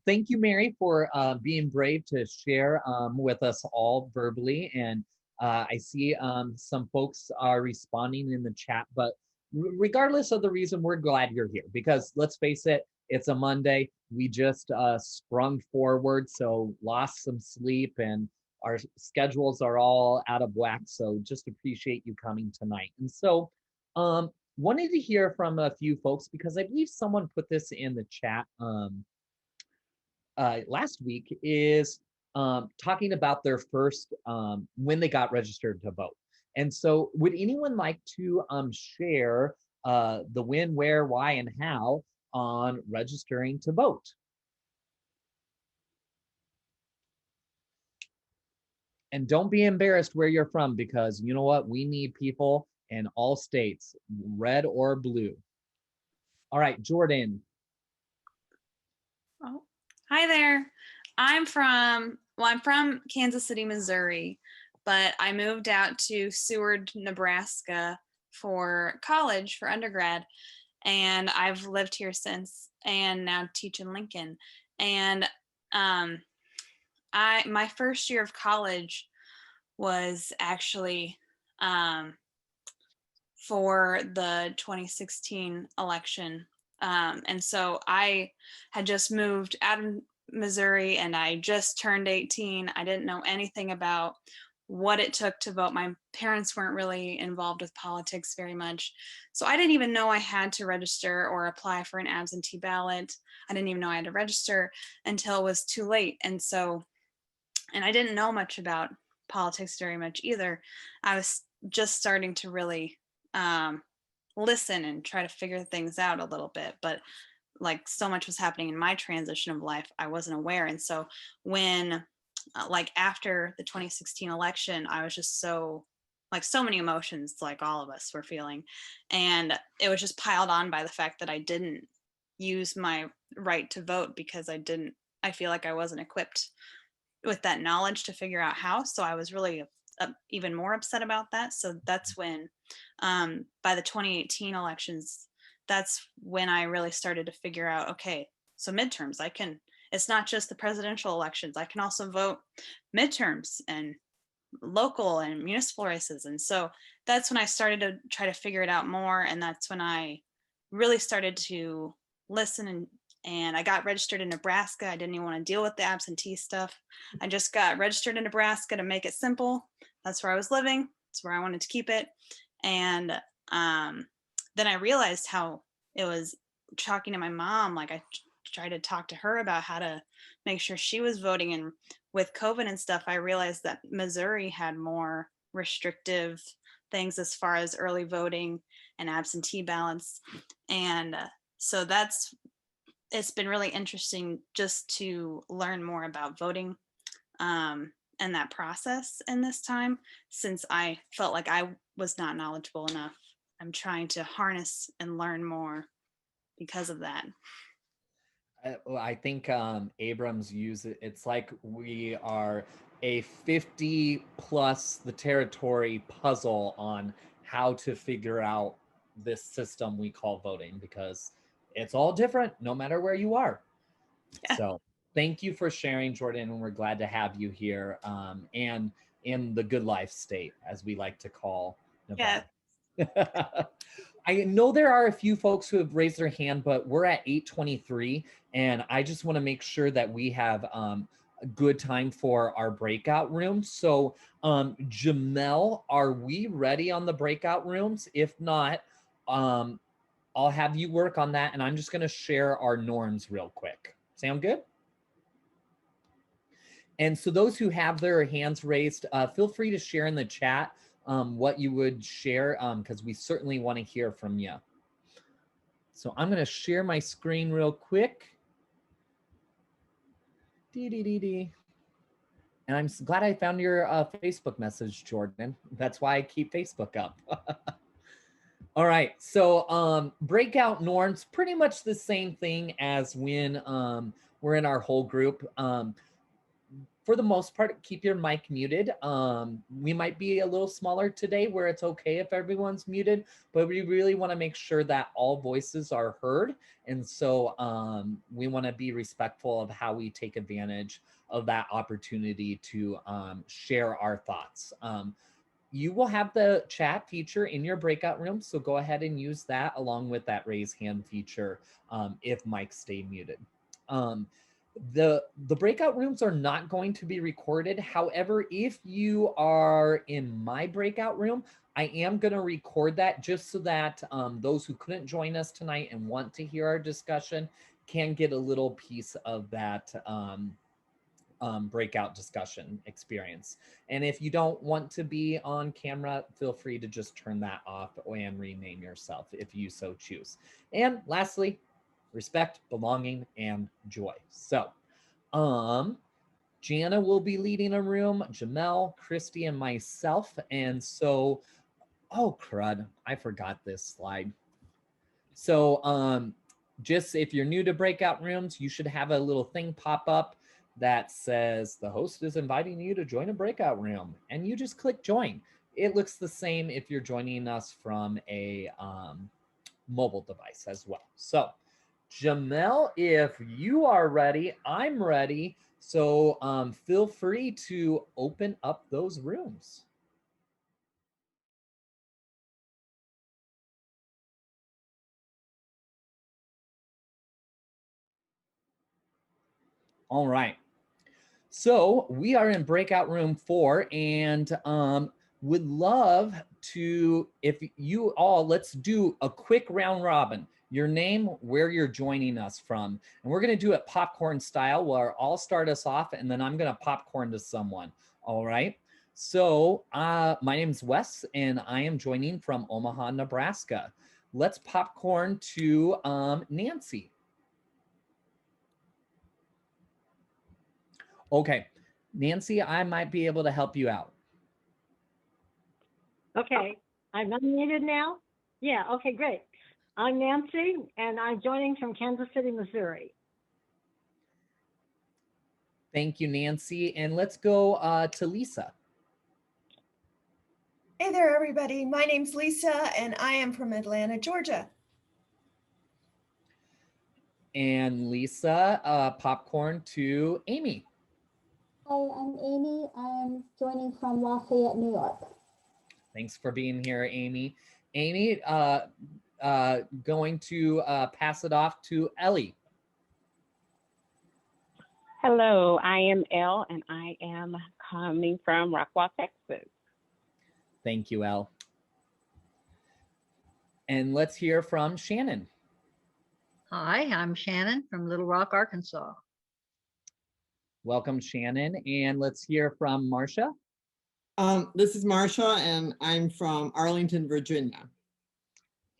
thank you, Mary, for being brave to share with us all verbally. And I see some folks are responding in the chat, but regardless of the reason, we're glad you're here because let's face it, it's a Monday. We just sprung forward, so lost some sleep and our schedules are all out of whack. So just appreciate you coming tonight. And so wanted to hear from a few folks because I believe someone put this in the chat last week is talking about their first, when they got registered to vote. And so would anyone like to share the when, where, why, and how on registering to vote? And don't be embarrassed where you're from because you know what? We need people in all states, red or blue. All right, Jordan. Oh, hi there. I'm from Kansas City, Missouri, but I moved out to Seward, Nebraska for college, for undergrad, and I've lived here since and now teach in Lincoln. And my first year of college was actually for the 2016 election. And so I had just moved out of Missouri and I just turned 18. I didn't know anything about what it took to vote. My parents weren't really involved with politics very much. So I didn't even know I had to register or apply for an absentee ballot. I didn't even know I had to register until it was too late. And I didn't know much about politics very much either. I was just starting to really listen and try to figure things out a little bit, but like so much was happening in my transition of life, I wasn't aware. And so when like after the 2016 election, I was just so many emotions, like all of us were feeling. And it was just piled on by the fact that I didn't use my right to vote because I feel like I wasn't equipped with that knowledge to figure out how. So I was really even more upset about that. So that's when, by the 2018 elections, that's when I really started to figure out, okay, so midterms, it's not just the presidential elections, I can also vote midterms and local and municipal races. And so that's when I started to try to figure it out more. And that's when I really started to listen and I got registered in Nebraska. I didn't even want to deal with the absentee stuff. I just got registered in Nebraska to make it simple. That's where I was living. That's where I wanted to keep it. And then I realized how it was talking to my mom. Like I tried to talk to her about how to make sure she was voting. And with COVID and stuff, I realized that Missouri had more restrictive things as far as early voting and absentee ballots. And so it's been really interesting just to learn more about voting and that process in this time, since I felt like I was not knowledgeable enough. I'm trying to harness and learn more because of that. I think Abrams used it. It's like we are a 50 plus the territory puzzle on how to figure out this system we call voting, because it's all different no matter where you are. Yeah. So thank you for sharing, Jordan, and we're glad to have you here, and in the good life state, as we like to call Yeah. Nevada. I know there are a few folks who have raised their hand, but we're at 8:23, and I just want to make sure that we have a good time for our breakout rooms. So, Jamel, are we ready on the breakout rooms? If not, I'll have you work on that, and I'm just going to share our norms real quick. Sound good? And so those who have their hands raised, feel free to share in the chat what you would share, because we certainly want to hear from you. So I'm going to share my screen real quick. And I'm glad I found your Facebook message, Jordan. That's why I keep Facebook up. All right, so breakout norms, pretty much the same thing as when we're in our whole group. For the most part, keep your mic muted. We might be a little smaller today where it's okay if everyone's muted, but we really want to make sure that all voices are heard. And so we want to be respectful of how we take advantage of that opportunity to share our thoughts. You will have the chat feature in your breakout room, so go ahead and use that along with that raise hand feature if mics stay muted. The breakout rooms are not going to be recorded. However, if you are in my breakout room, I am going to record that just so that those who couldn't join us tonight and want to hear our discussion can get a little piece of that breakout discussion experience. And if you don't want to be on camera, feel free to just turn that off and rename yourself if you so choose. And lastly, respect, belonging, and joy. So, Jana will be leading a room, Jamel, Christy, and myself. And so, oh crud, I forgot this slide. So, just if you're new to breakout rooms, you should have a little thing pop up that says the host is inviting you to join a breakout room, and you just click join. It looks the same if you're joining us from a mobile device as well. So, Jamel, if you are ready, I'm ready. So feel free to open up those rooms. All right. So we are in breakout room 4, and would love to, if you all, let's do a quick round robin. Your name, where you're joining us from. And we're going to do it popcorn style, where I'll start us off, and then I'm going to popcorn to someone. All right. So my name's Wes, and I am joining from Omaha, Nebraska. Let's popcorn to Nancy. Okay, Nancy, I might be able to help you out. Okay, I'm unmuted now? Yeah, okay, great. I'm Nancy, and I'm joining from Kansas City, Missouri. Thank you, Nancy. And let's go to Lisa. Hey there, everybody. My name's Lisa, and I am from Atlanta, Georgia. And Lisa, popcorn to Amy. Hi, I'm Amy. I'm joining from Lafayette, New York. Thanks for being here, Amy. Amy, going to pass it off to Ellie. Hello, I am Elle, and I am coming from Rockwall, Texas. Thank you, Elle. And let's hear from Shannon. Hi, I'm Shannon from Little Rock, Arkansas. Welcome, Shannon. And let's hear from Marcia. This is Marcia, and I'm from Arlington, Virginia.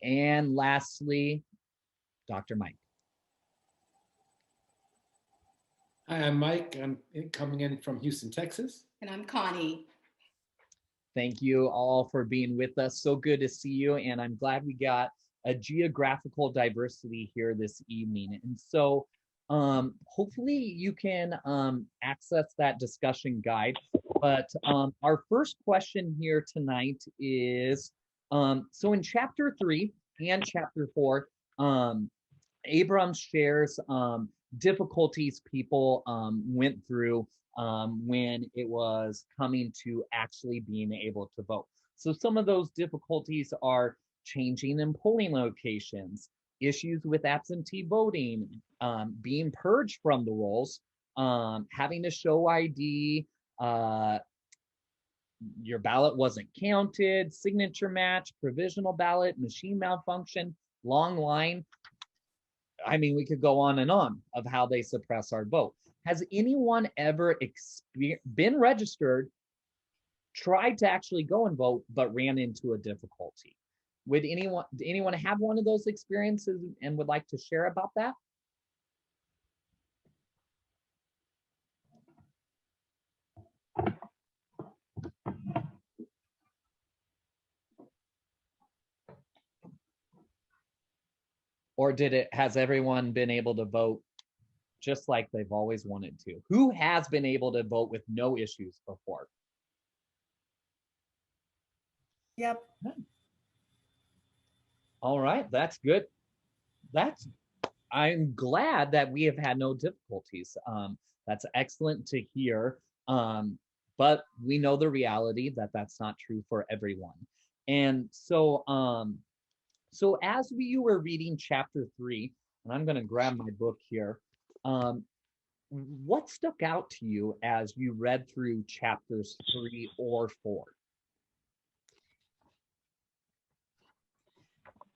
And lastly, Dr. Mike. Hi, I'm Mike. I'm coming in from Houston, Texas. And I'm Connie. Thank you all for being with us. So good to see you. And I'm glad we got a geographical diversity here this evening. And so Hopefully you can access that discussion guide. But our first question here tonight is, so in chapter 3 and chapter 4, Abrams shares difficulties people went through when it was coming to actually being able to vote. So some of those difficulties are changing in polling locations, issues with absentee voting, being purged from the rolls, having to show ID, your ballot wasn't counted, signature match, provisional ballot, machine malfunction, long line. I mean, we could go on and on of how they suppress our vote. Has anyone ever been registered, tried to actually go and vote, but ran into a difficulty? Would anyone have one of those experiences and would like to share about that? Or has everyone been able to vote just like they've always wanted to? Who has been able to vote with no issues before? Yep. All right, that's good. I'm glad that we have had no difficulties. That's excellent to hear. But we know the reality that that's not true for everyone. And so, so as you were reading chapter 3, and I'm going to grab my book here, what stuck out to you as you read through chapters 3 or 4?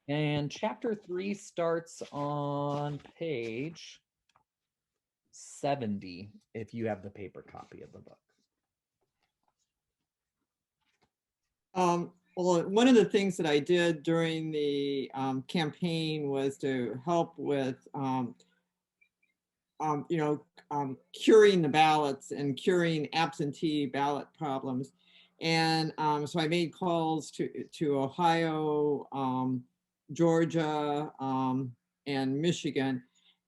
And chapter 3 starts on page 70, if you have the paper copy of the book. Well, one of the things that I did during the campaign was to help with, curing the ballots and curing absentee ballot problems. And so I made calls to Ohio, Georgia, and Michigan.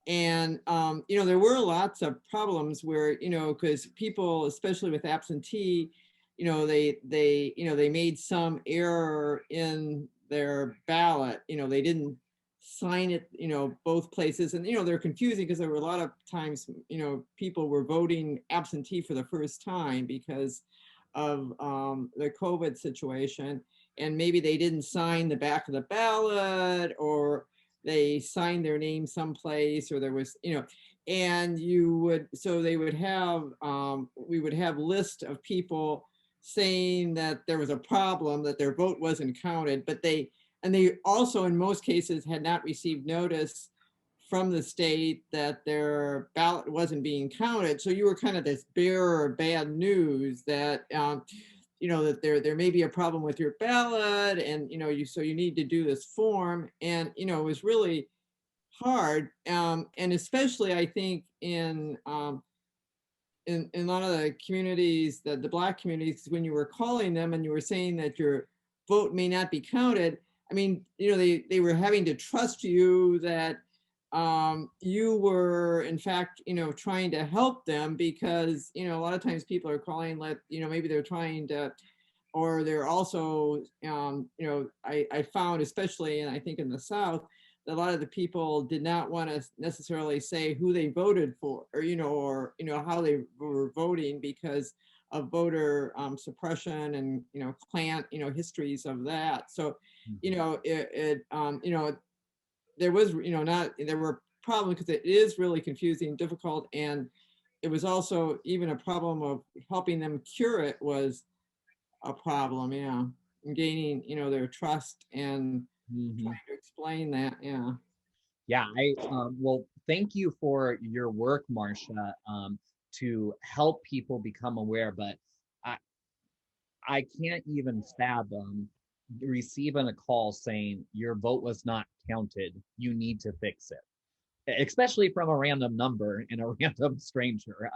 And, there were lots of problems where, because people, especially with absentee, they made some error in their ballot. They didn't sign it, both places. And, they're confusing because there were a lot of times, people were voting absentee for the first time because of the COVID situation. And maybe they didn't sign the back of the ballot, or they signed their name someplace, or there was, and so they would have, we would have list of people saying that there was a problem, that their vote wasn't counted, but they also in most cases had not received notice from the state that their ballot wasn't being counted. So you were kind of this bearer of bad news that, that there may be a problem with your ballot, and so you need to do this form. And it was really hard, and especially I think in a lot of the communities, the Black communities, when you were calling them and you were saying that your vote may not be counted, I mean, they were having to trust you that you were in fact, trying to help them, because, a lot of times people are calling, maybe they're trying to, or they're also, I found, especially, and I think in the South, that a lot of the people did not want to necessarily say who they voted for, or how they were voting because of voter suppression and, clan, histories of that. So, there was, there were problems because it is really confusing and difficult. And it was also even a problem of helping them cure it was a problem, yeah. And gaining, their trust and trying to explain that, yeah. Yeah, well, thank you for your work, Marcia, to help people become aware, but I can't even fathom receiving a call saying your vote was not counted, you need to fix it, especially from a random number and a random stranger.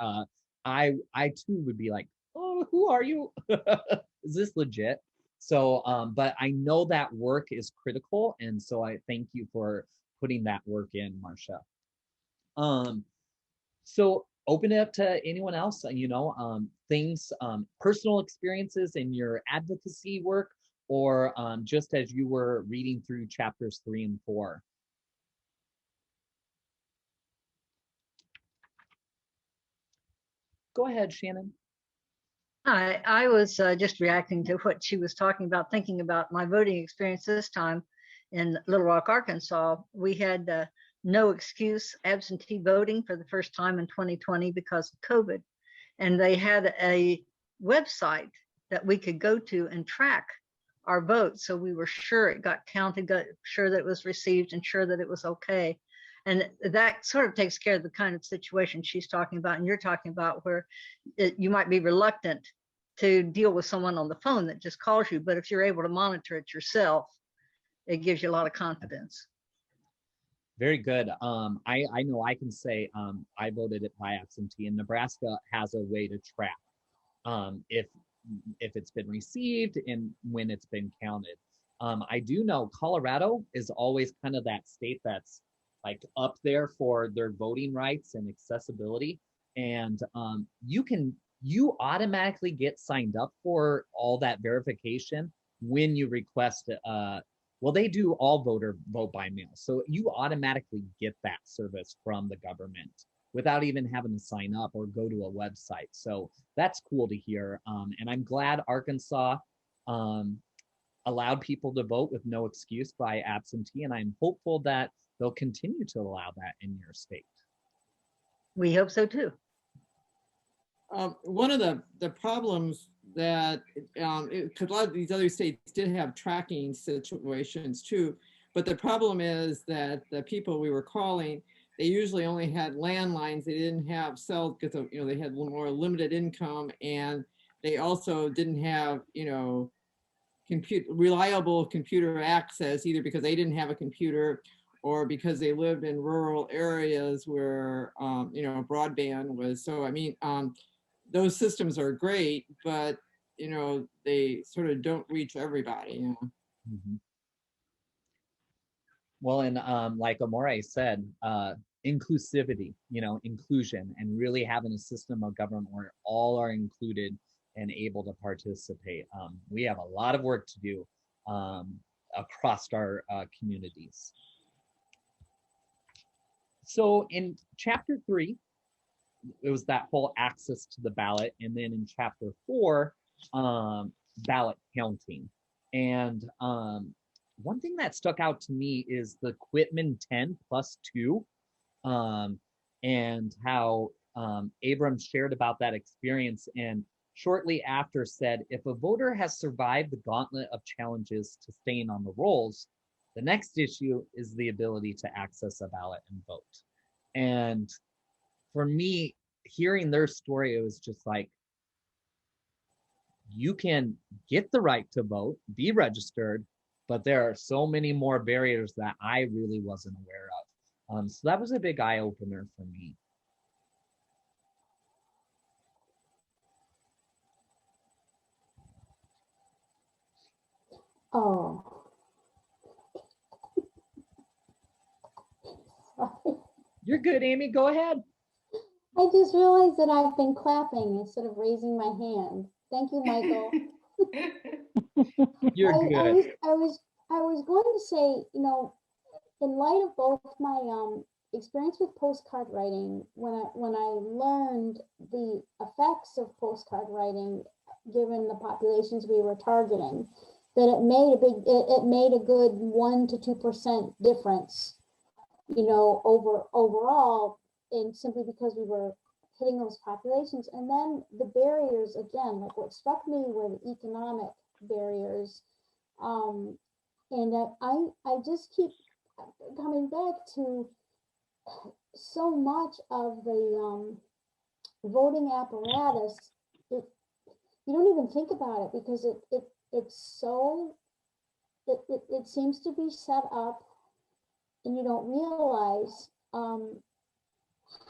I too would be like, oh, who are you? Is this legit? So, but I know that work is critical, and so I thank you for putting that work in, Marcia. So open it up to anyone else, things, personal experiences in your advocacy work, or just as you were reading through chapters 3 and 4. Go ahead, Shannon. Hi, I was just reacting to what she was talking about, thinking about my voting experience this time in Little Rock, Arkansas. We had no excuse absentee voting for the first time in 2020 because of COVID. And they had a website that we could go to and track our votes. So we were sure it got counted, got sure that it was received, and sure that it was okay. And that sort of takes care of the kind of situation she's talking about and you're talking about, where you might be reluctant to deal with someone on the phone that just calls you. But if you're able to monitor it yourself, it gives you a lot of confidence. Very good. I know I can say I voted it by absentee, and Nebraska has a way to track if it's been received and when it's been counted. I do know Colorado is always kind of that state that's like up there for their voting rights and accessibility. And you automatically get signed up for all that verification when you request well, they do all vote by mail. So you automatically get that service from the government without even having to sign up or go to a website. So that's cool to hear. And I'm glad Arkansas allowed people to vote with no excuse by absentee. And I'm hopeful that they'll continue to allow that in your state. We hope so too. One of the problems that, because a lot of these other states did have tracking situations too, but the problem is that the people we were calling, they usually only had landlines. They didn't have cells because they had more limited income, and they also didn't have reliable computer access, either because they didn't have a computer or because they lived in rural areas where broadband was. So I mean, those systems are great, but they sort of don't reach everybody. Mm-hmm. Well, and like Amore said, inclusivity, inclusion, and really having a system of government where all are included and able to participate. We have a lot of work to do across our communities. So in chapter 3, it was that whole access to the ballot. And then in chapter 4, ballot counting. And one thing that stuck out to me is the Quitman 10+2, and how Abrams shared about that experience, and shortly after said, if a voter has survived the gauntlet of challenges to staying on the rolls, the next issue is the ability to access a ballot and vote. And for me, hearing their story, it was just like, you can get the right to vote, be registered, but there are so many more barriers that I really wasn't aware of. So that was a big eye opener for me. Oh. You're good, Amy. Go ahead. I just realized that I've been clapping instead of raising my hand. Thank you, Michael. You're good. I was going to say, in light of both my experience with postcard writing, when I learned the effects of postcard writing, given the populations we were targeting, that it made a good 1 to 2% difference, overall, and simply because we were hitting those populations. And then the barriers, again, like what struck me were the economic barriers. And I just keep coming back to so much of the voting apparatus. You don't even think about it because it seems to be set up, and you don't realize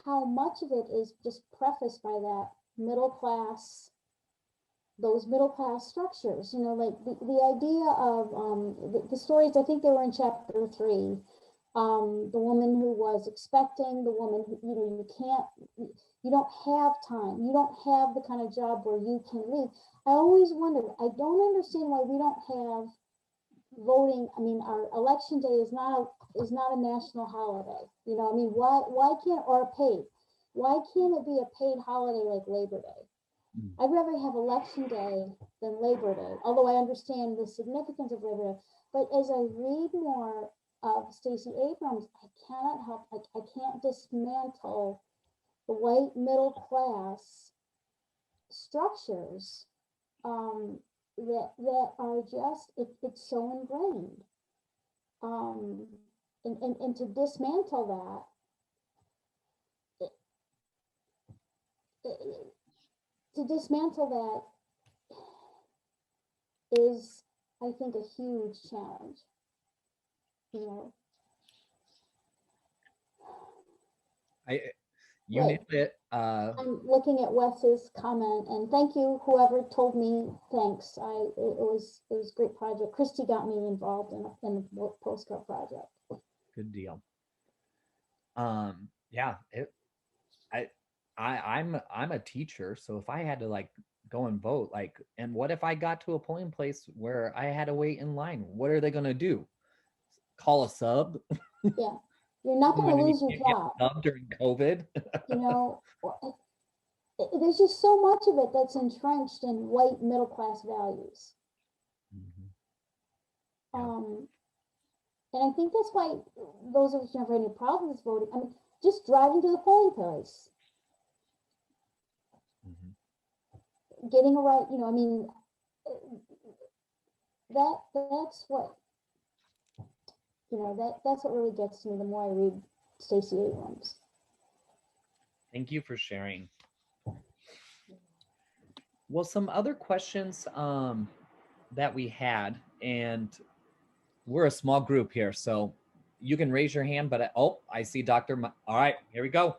how much of it is just prefaced by that those middle class structures, like the idea of the stories, I think they were in chapter 3, the woman who was expecting, the woman who, you don't have time. You don't have the kind of job where you can leave. I always wondered, I don't understand why we don't have voting. I mean, our election day is not a national holiday. I mean, why can't, or paid? Why can't it be a paid holiday like Labor Day? I'd rather have election day than Labor Day, although I understand the significance of Labor Day. But as I read more of Stacey Abrams, I cannot help, I can't dismantle the white middle class structures that are just, it's so ingrained. And to dismantle that, is, I think, a huge challenge. You nailed it. I'm looking at Wes's comment, and thank you, whoever told me. Thanks. It was a great project. Christy got me involved in the postcard project. Good deal. Yeah. I'm a teacher, so if I had to go and vote, and what if I got to a polling place where I had to wait in line? What are they gonna do? Call a sub? Yeah. You're not going to lose your job during COVID. There's just so much of it that's entrenched in white middle class values. And I think that's why those of us who have any problems voting, I mean, just driving to the polling place, getting a right, I mean, that's what. That's what really gets to me the more I read Stacey Abrams. Thank you for sharing. Well, some other questions that we had, and we're a small group here, so you can raise your hand, but I see Dr. All right, here we go.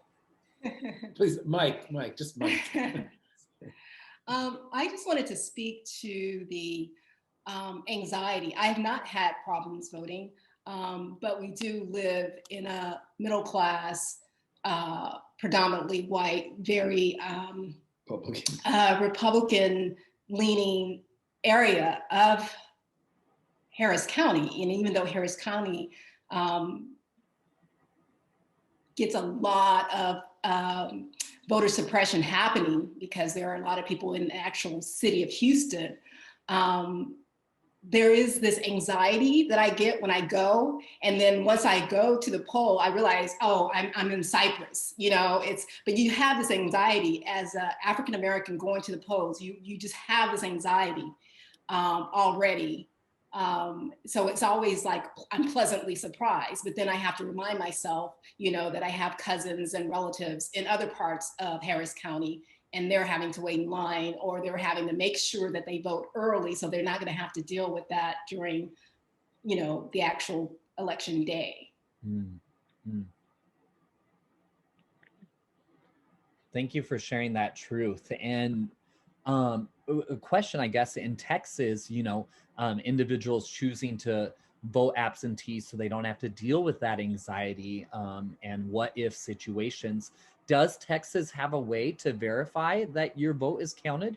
Please, Mike, just Mike. I just wanted to speak to the anxiety. I have not had problems voting. But we do live in a middle class, predominantly white, very Republican leaning area of Harris County. And even though Harris County gets a lot of voter suppression happening because there are a lot of people in the actual city of Houston, there is this anxiety that I get when I go. And then once I go to the poll, I realize, oh, I'm in Cyprus, but you have this anxiety as an African-American going to the polls, you just have this anxiety already. So it's always like, I'm pleasantly surprised, but then I have to remind myself, that I have cousins and relatives in other parts of Harris County, and they're having to wait in line, or they're having to make sure that they vote early, so they're not going to have to deal with that during, the actual election day. Thank you for sharing that truth. And a question, I guess, in Texas, individuals choosing to vote absentee so they don't have to deal with that anxiety and what if situations. Does Texas have a way to verify that your vote is counted?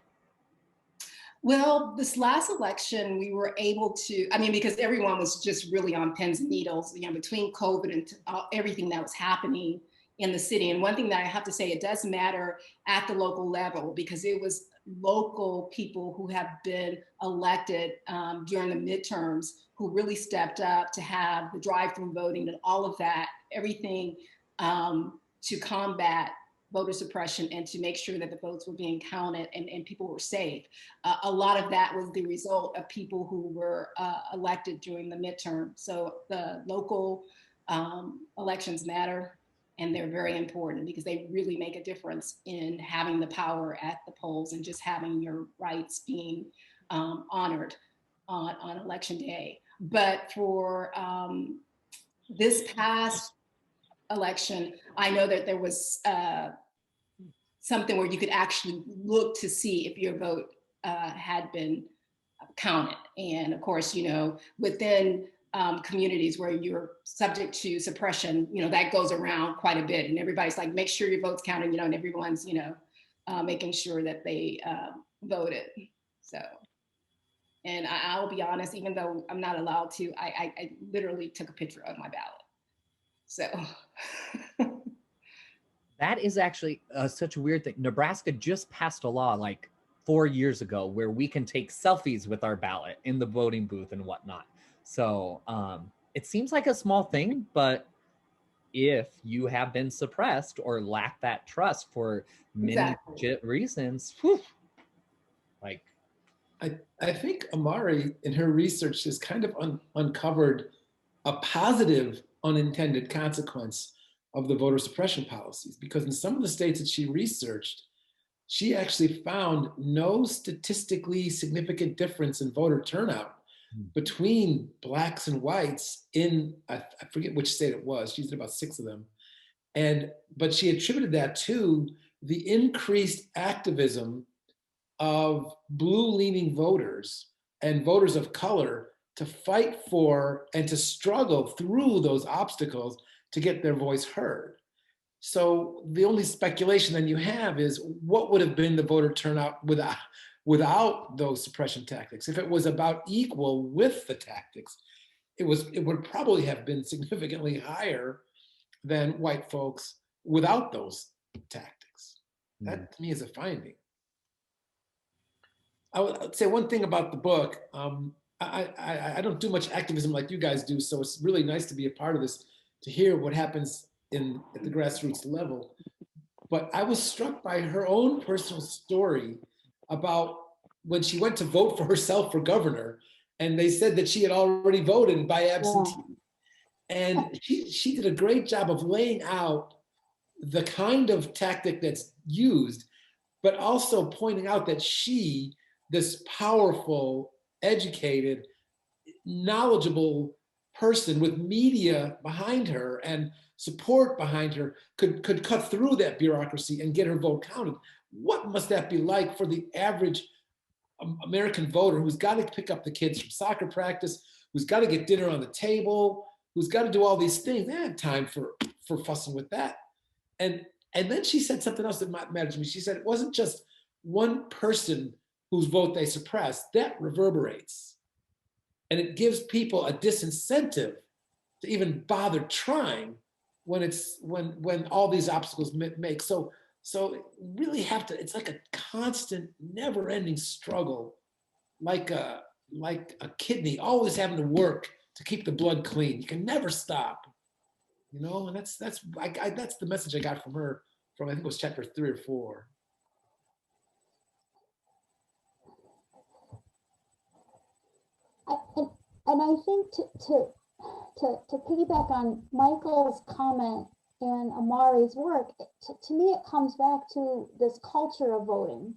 Well, this last election, we were able to, because everyone was just really on pins and needles, between COVID and everything that was happening in the city. And one thing that I have to say, it does matter at the local level, because it was local people who have been elected during the midterms who really stepped up to have the drive-through voting and all of that, everything to combat voter suppression and to make sure that the votes were being counted and people were safe. A lot of that was the result of people who were elected during the midterm. So the local elections matter, and they're very important because they really make a difference in having the power at the polls and just having your rights being honored on election day. But for this past election, I know that there was something where you could actually look to see if your vote had been counted. And of course, within communities where you're subject to suppression, that goes around quite a bit. And everybody's like, make sure your vote's counted, and everyone's, making sure that they voted. So, and I'll be honest, even though I'm not allowed to, I literally took a picture of my ballot. So. That is actually such a weird thing. Nebraska just passed a law like 4 years ago where we can take selfies with our ballot in the voting booth and whatnot. So it seems like a small thing, but if you have been suppressed or lack that trust for many legit reasons, whew, like. I think Amari in her research has kind of uncovered a positive unintended consequence of the voter suppression policies, because in some of the states that she researched, she actually found no statistically significant difference in voter turnout between blacks and whites in, I forget which state it was, she did about 6 of them. But she attributed that to the increased activism of blue-leaning voters and voters of color to fight for and to struggle through those obstacles to get their voice heard. So the only speculation then you have is what would have been the voter turnout without those suppression tactics. If it was about equal with the tactics, it would probably have been significantly higher than white folks without those tactics. That to me is a finding. I would say one thing about the book. I don't do much activism like you guys do, so it's really nice to be a part of this, to hear what happens at the grassroots level. But I was struck by her own personal story about when she went to vote for herself for governor, and they said that she had already voted by absentee. And she did a great job of laying out the kind of tactic that's used, but also pointing out that she, this powerful, educated, knowledgeable person with media behind her and support behind her, could cut through that bureaucracy and get her vote counted. What must that be like for the average American voter who's got to pick up the kids from soccer practice, who's got to get dinner on the table, who's got to do all these things? They had time for fussing with that. And then she said something else that mattered to me. She said it wasn't just one person whose vote they suppress, that reverberates. And it gives people a disincentive to even bother trying when all these obstacles make. So really have to, it's like a constant, never-ending struggle, like a kidney, always having to work to keep the blood clean. You can never stop, and that's the message I got from her from, I think it was chapter 3 or 4. And I think to piggyback on Michael's comment and Amari's work, to me it comes back to this culture of voting.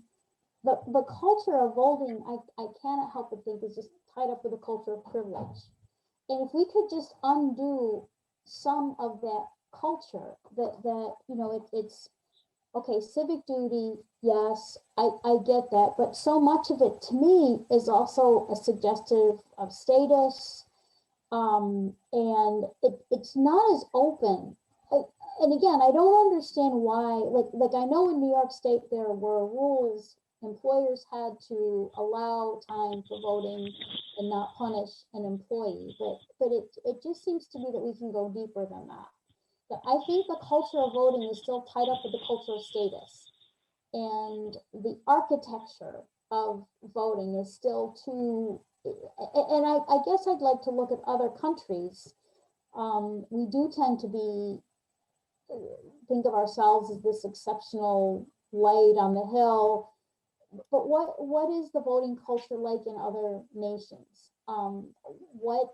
The culture of voting, I cannot help but think, is just tied up with the culture of privilege. And if we could just undo some of that culture, it's okay, civic duty, yes, I get that, but so much of it to me is also a suggestive of status, and it's not as open. And again, I don't understand why, like I know in New York State there were rules, employers had to allow time for voting and not punish an employee, but it just seems to me that we can go deeper than that. But I think the culture of voting is still tied up with the culture of status, and the architecture of voting is still too, and I guess I'd like to look at other countries. We do tend to think of ourselves as this exceptional light on the hill, but what is the voting culture like in other nations? What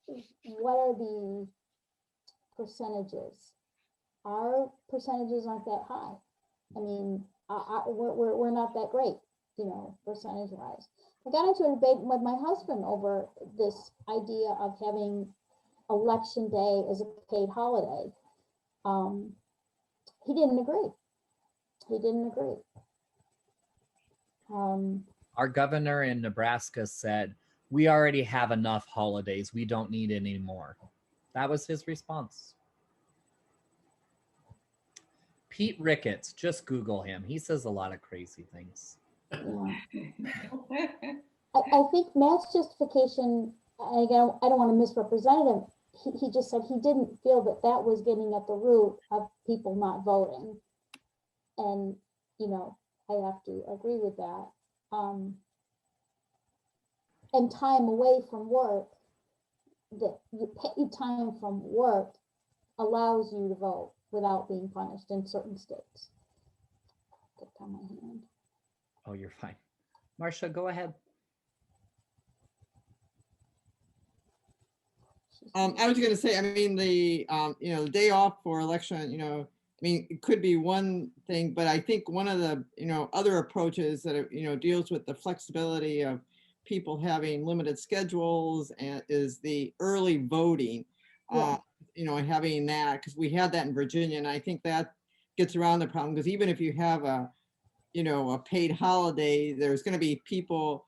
are the percentages? Our percentages aren't that high. I mean, we're not that great, percentage wise. I got into a debate with my husband over this idea of having election day as a paid holiday. He didn't agree. Our governor in Nebraska said, we already have enough holidays. We don't need any more. That was his response. Pete Ricketts, just Google him. He says a lot of crazy things. Yeah. I think Matt's justification, I don't want to misrepresent him. He just said he didn't feel that that was getting at the root of people not voting. And, you know, I have to agree with that. And time away from work, that you pay time from work allows you to vote without being punished in certain states. Get on my hand. Oh, you're fine. Marcia, go ahead. I was going to say, I mean, the the day off for election, I mean, it could be one thing, but I think one of the, other approaches that, deals with the flexibility of people having limited schedules and is the early voting, having that, because we had that in Virginia. And I think that gets around the problem, because even if you have a paid holiday, there's going to be people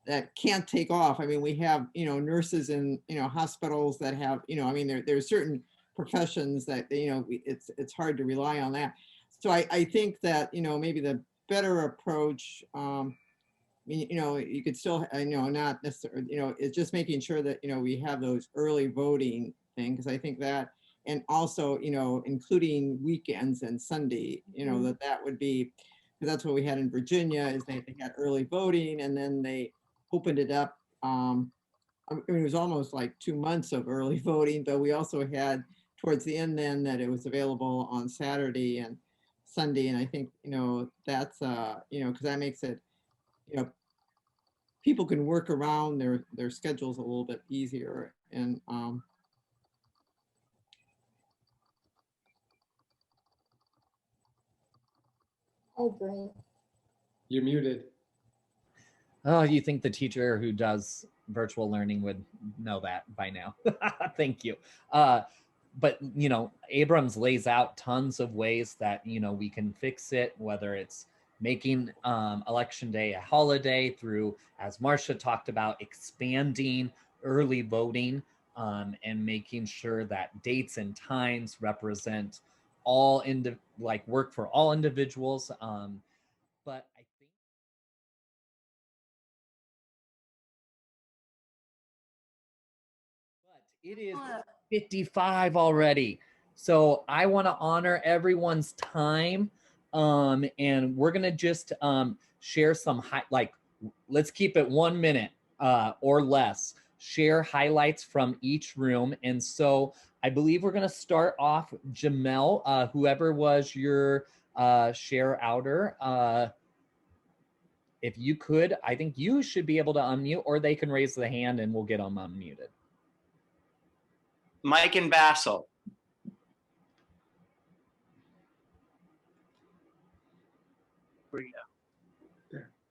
that can't take off. I mean, we have, nurses in, hospitals that have, I mean, there's certain professions that, it's hard to rely on that. So I think that, maybe the better approach, you could still, not necessarily, it's just making sure that, we have those early voting things. I think that, and also, including weekends and Sunday, that would be, because that's what we had in Virginia, is they had early voting, and then they opened it up. I mean, it was almost like 2 months of early voting, but we also had towards the end then that it was available on Saturday and Sunday. And I think, that's, because that makes it, people can work around their schedules a little bit easier. And I agree. You're muted. Oh, you think the teacher who does virtual learning would know that by now. Thank you. But, Abrams lays out tons of ways that, we can fix it, whether it's making Election Day a holiday through, as Marcia talked about, expanding early voting and making sure that dates and times represent all work for all individuals. But I think it is 55 already. So I want to honor everyone's time. And we're going to just share some, let's keep it 1 minute or less. Share highlights from each room. And so I believe we're going to start off, Jamel, whoever was your share outer. If you could, I think you should be able to unmute, or they can raise the hand and we'll get them unmuted. Mike and Bassel.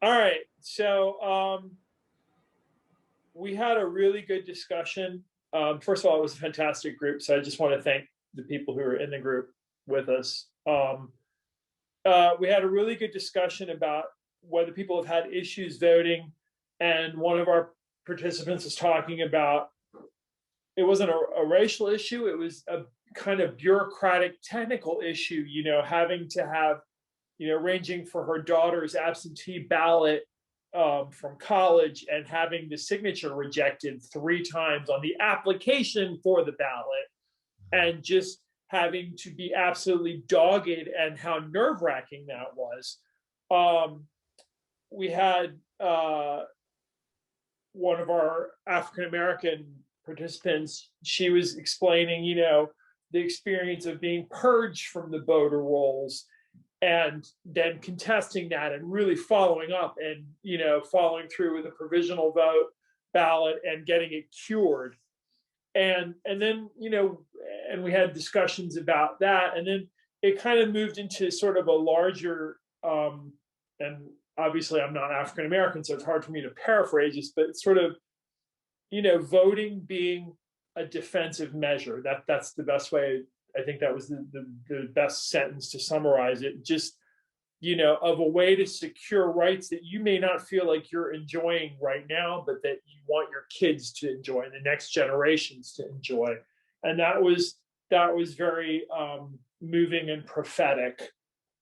All right, so we had a really good discussion. First of all, it was a fantastic group, so I just want to thank the people who are in the group with us. We had a really good discussion about whether people have had issues voting, and one of our participants was talking about it wasn't a racial issue, it was a kind of bureaucratic technical issue, having to have, arranging for her daughter's absentee ballot from college and having the signature rejected 3 times on the application for the ballot, and just having to be absolutely dogged and how nerve-wracking that was. We had one of our African-American participants, she was explaining, the experience of being purged from the voter rolls and then contesting that and really following up and, following through with a provisional vote ballot and getting it cured. And then, and we had discussions about that. And then it kind of moved into sort of a larger, and obviously I'm not African-American, so it's hard for me to paraphrase this, but it's sort of, voting being a defensive measure. That's the best way. I think that was the best sentence to summarize it. Just of a way to secure rights that you may not feel like you're enjoying right now, but that you want your kids to enjoy and the next generations to enjoy. And that was very moving and prophetic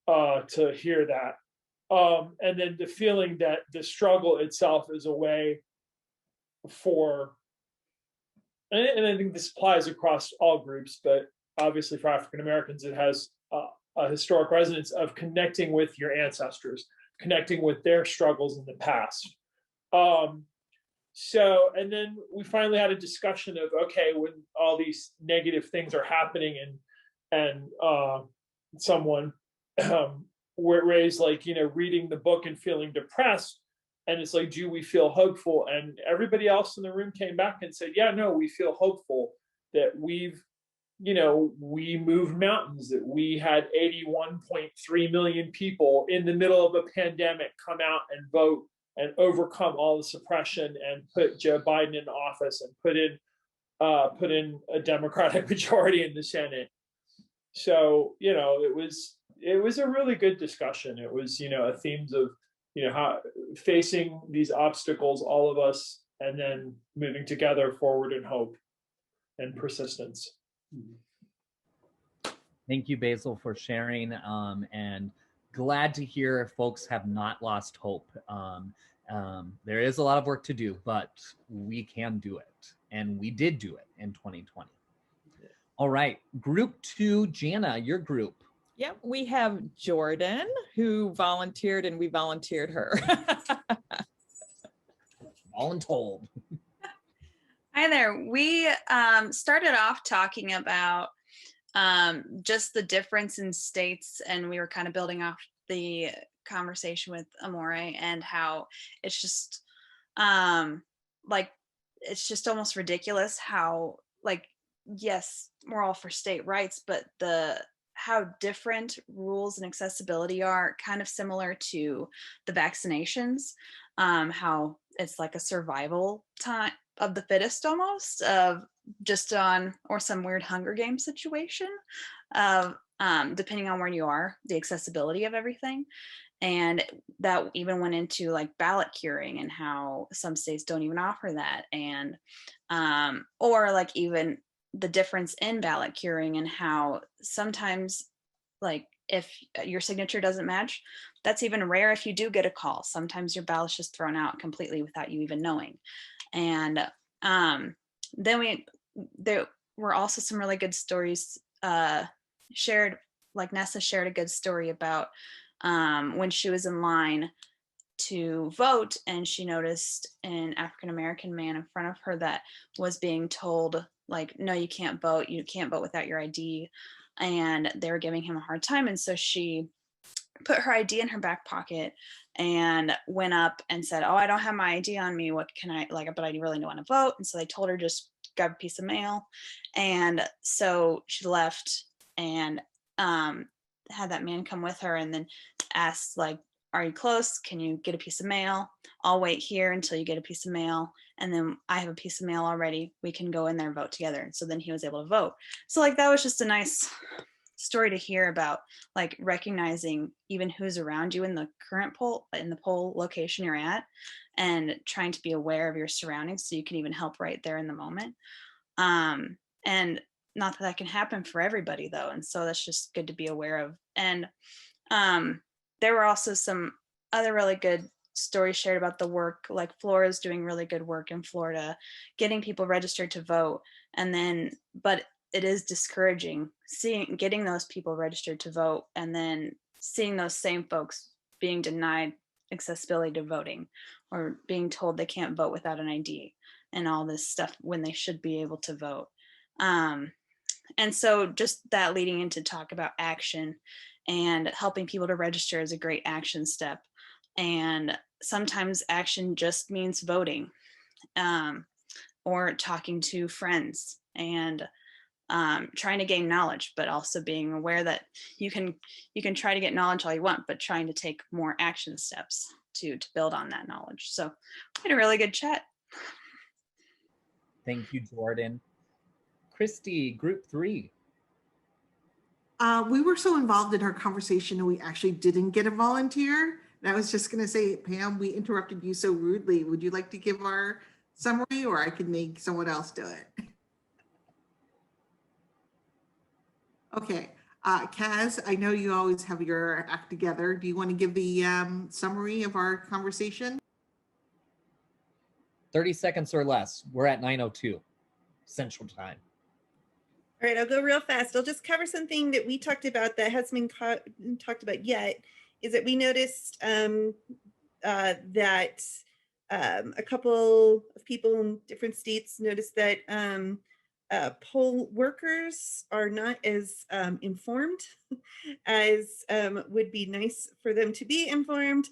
to hear that. And then the feeling that the struggle itself is a way for, and I think this applies across all groups, but obviously for African Americans, it has a historic resonance of connecting with your ancestors, connecting with their struggles in the past. So, and then we finally had a discussion of, okay, when all these negative things are happening and someone raised like, reading the book and feeling depressed, and it's like, do we feel hopeful? And everybody else in the room came back and said, yeah, no, we feel hopeful that we moved mountains, that we had 81.3 million people in the middle of a pandemic come out and vote and overcome all the suppression and put Joe Biden in office and put in a Democratic majority in the Senate. So, it was a really good discussion. It was, themes of, how facing these obstacles, all of us, and then moving together forward in hope and persistence. Thank you, Basil, for sharing, and glad to hear folks have not lost hope. There is a lot of work to do, but we can do it, and we did do it in 2020. All right, group 2, Jana, your group. Yep, we have Jordan, who volunteered, and we volunteered her. Voluntold. Hi there. We started off talking about just the difference in states, and we were kind of building off the conversation with Amore and how it's just it's just almost ridiculous how, like, yes, we're all for state rights, but how different rules and accessibility are kind of similar to the vaccinations, how it's like a survival time of the fittest almost, of just or some weird Hunger Games situation of depending on where you are, the accessibility of everything. And that even went into like ballot curing and how some states don't even offer that, and or like even the difference in ballot curing and how sometimes, like, if your signature doesn't match, that's even rare. If you do get a call, sometimes your ballot's just thrown out completely without you even knowing. And then there were also some really good stories shared, like Nessa shared a good story about when she was in line to vote and she noticed an African-American man in front of her that was being told, like, no, you can't vote without your ID, and they were giving him a hard time. And so she put her ID in her back pocket and went up and said, oh, I don't have my ID on me, what can I, like, but I really don't want to vote. And so they told her, just grab a piece of mail. And so she left and had that man come with her and then asked, like, are you close? Can you get a piece of mail? I'll wait here until you get a piece of mail. And then I have a piece of mail already. We can go in there and vote together. And so then he was able to vote. So like, that was just a nice story to hear about, like, recognizing even who's around you in the current poll, in the poll location you're at, and trying to be aware of your surroundings so you can even help right there in the moment. And not that can happen for everybody though. And so that's just good to be aware of. And there were also some other really good stories shared about the work, like Flora's doing really good work in Florida, getting people registered to vote. And then, but it is discouraging getting those people registered to vote and then seeing those same folks being denied accessibility to voting or being told they can't vote without an ID and all this stuff when they should be able to vote. And so just that leading into talk about action and helping people to register is a great action step. And sometimes action just means voting, or talking to friends and trying to gain knowledge, but also being aware that you can try to get knowledge all you want, but trying to take more action steps to build on that knowledge. So we had a really good chat. Thank you, Jordan. Christy, group 3. We were so involved in our conversation and we actually didn't get a volunteer. And I was just going to say, Pam, we interrupted you so rudely. Would you like to give our summary, or I could make someone else do it? Okay. Kaz, I know you always have your act together. Do you want to give the summary of our conversation? 30 seconds or less. We're at 9:02 Central Time. All right, I'll go real fast. I'll just cover something that we talked about that hasn't been talked about yet, is that we noticed that a couple of people in different states noticed that poll workers are not as informed as would be nice for them to be informed,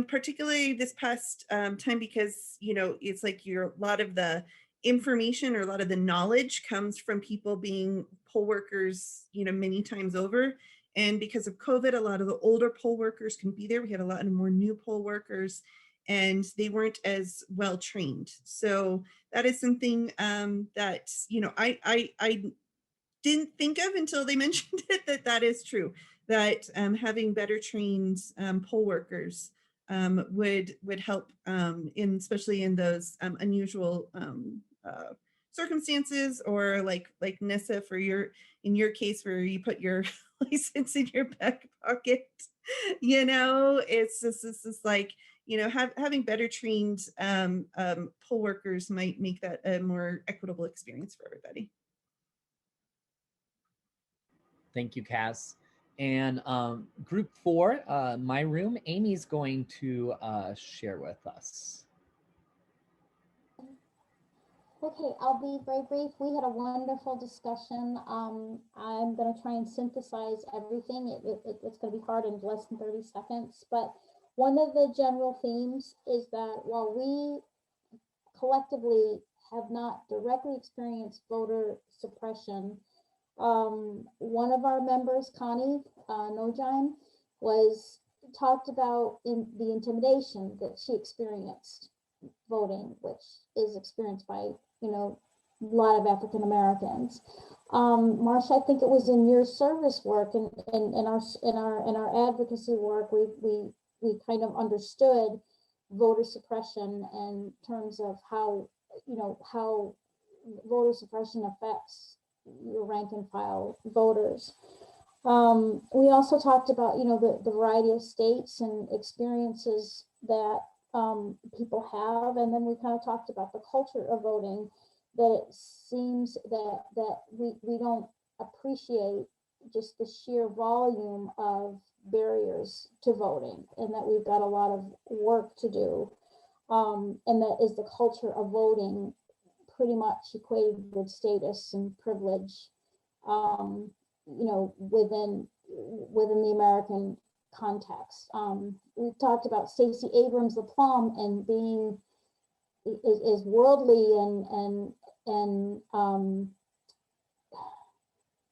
particularly this past time, because, you know, it's like a lot of the information or a lot of the knowledge comes from people being poll workers, you know, many times over. And because of COVID, a lot of the older poll workers can be there. We had a lot more new poll workers, and they weren't as well trained. So that is something that, you know, I didn't think of until they mentioned it, that is true, that having better trained poll workers would help especially in those unusual circumstances, or like Nessa, in your case where you put your license in your back pocket. You know, it's just like, you know, having better trained poll workers might make that a more equitable experience for everybody. Thank you, Cass. And group 4, my room, Amy's going to share with us. Okay, I'll be very brief. We had a wonderful discussion. I'm going to try and synthesize everything. It's going to be hard in less than 30 seconds. But one of the general themes is that while we collectively have not directly experienced voter suppression, one of our members, Connie Nojine, talked about the intimidation that she experienced voting, which is experienced by, you know, a lot of African Americans. Marsha, I think it was in your service work and in our advocacy work, we kind of understood voter suppression in terms of how, you know, how voter suppression affects your rank and file voters. We also talked about, you know, the variety of states and experiences that people have, and then we kind of talked about the culture of voting, that it seems that we don't appreciate just the sheer volume of barriers to voting, and that we've got a lot of work to do, and that is the culture of voting pretty much equated with status and privilege, you know, within the American context. We talked about Stacey Abrams, the plum, and being is worldly and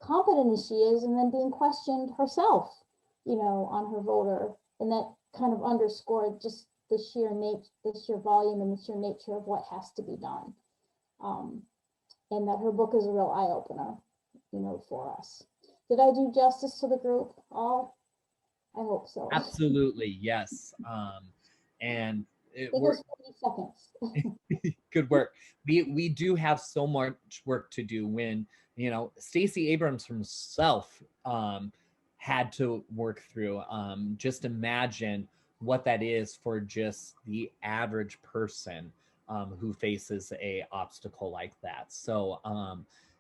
competent as she is, and then being questioned herself, you know, on her voter, and that kind of underscored just the sheer volume and the sheer nature of what has to be done. And that her book is a real eye-opener, you know, for us. Did I do justice to the group all? I hope so. Absolutely, yes. And it was 40 seconds. Good work. We do have so much work to do. When, you know, Stacey Abrams herself had to work through. Just imagine what that is for just the average person who faces a obstacle like that. So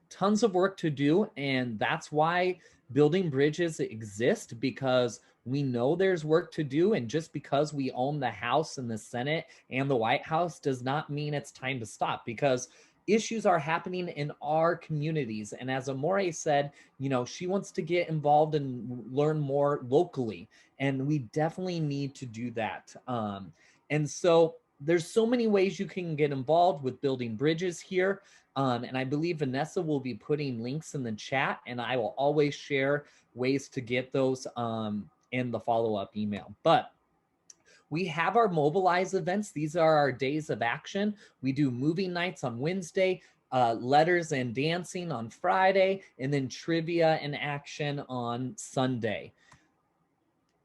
tons of work to do, and that's why building bridges exist, because we know there's work to do, and just because we own the House and the Senate and the White House does not mean it's time to stop, because issues are happening in our communities. And as Amore said, you know, she wants to get involved and learn more locally, and we definitely need to do that. And so there's so many ways you can get involved with building bridges here. And I believe Vanessa will be putting links in the chat, and I will always share ways to get those in the follow-up email. But we have our mobilize events. These are our days of action. We do movie nights on Wednesday, letters and dancing on Friday, and then trivia and action on Sunday.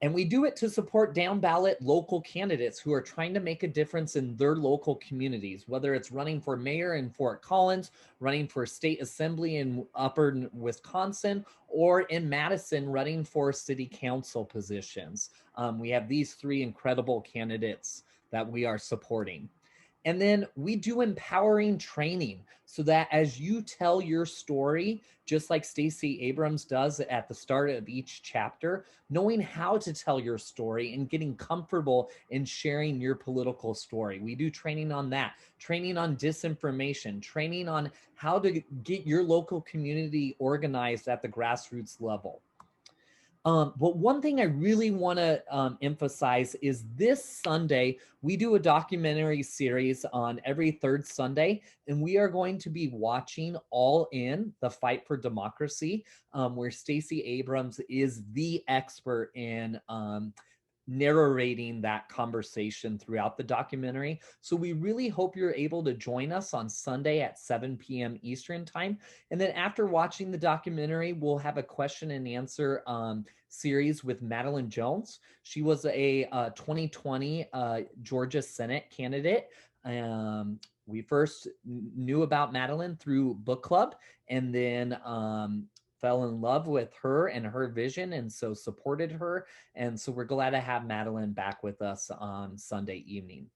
And we do it to support down ballot local candidates who are trying to make a difference in their local communities, whether it's running for mayor in Fort Collins, running for state assembly in Upper Wisconsin, or in Madison running for city council positions. We have these 3 incredible candidates that we are supporting. And then we do empowering training so that as you tell your story, just like Stacey Abrams does at the start of each chapter, knowing how to tell your story and getting comfortable in sharing your political story. We do training on that, training on disinformation, training on how to get your local community organized at the grassroots level. But one thing I really want to emphasize is this Sunday, we do a documentary series on every 3rd Sunday, and we are going to be watching All In, The Fight for Democracy, where Stacey Abrams is the expert in narrating that conversation throughout the documentary. So we really hope you're able to join us on Sunday at 7 p.m. Eastern time. And then after watching the documentary, we'll have a question and answer series with Madeline Jones. She was a 2020 Georgia Senate candidate. We first knew about Madeline through book club, and then fell in love with her and her vision, and so supported her. And so we're glad to have Madeline back with us on Sunday evening.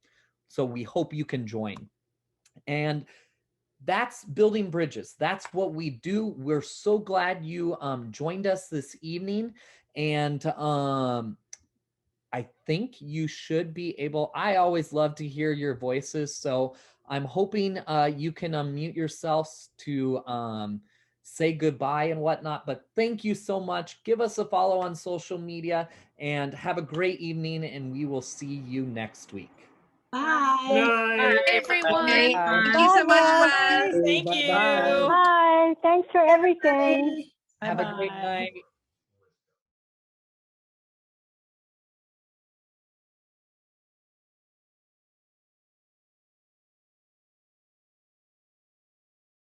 So we hope you can join. And that's building bridges. That's what we do. We're so glad you joined us this evening. And I think you should be able, I always love to hear your voices. So I'm hoping you can unmute yourselves to say goodbye and whatnot. But thank you so much. Give us a follow on social media and have a great evening. And we will see you next week. Bye. Night. Everyone. Bye. Thank you so much, Bye. Wes. Thank you. Bye-bye. Bye. Thanks for everything. Have a great night.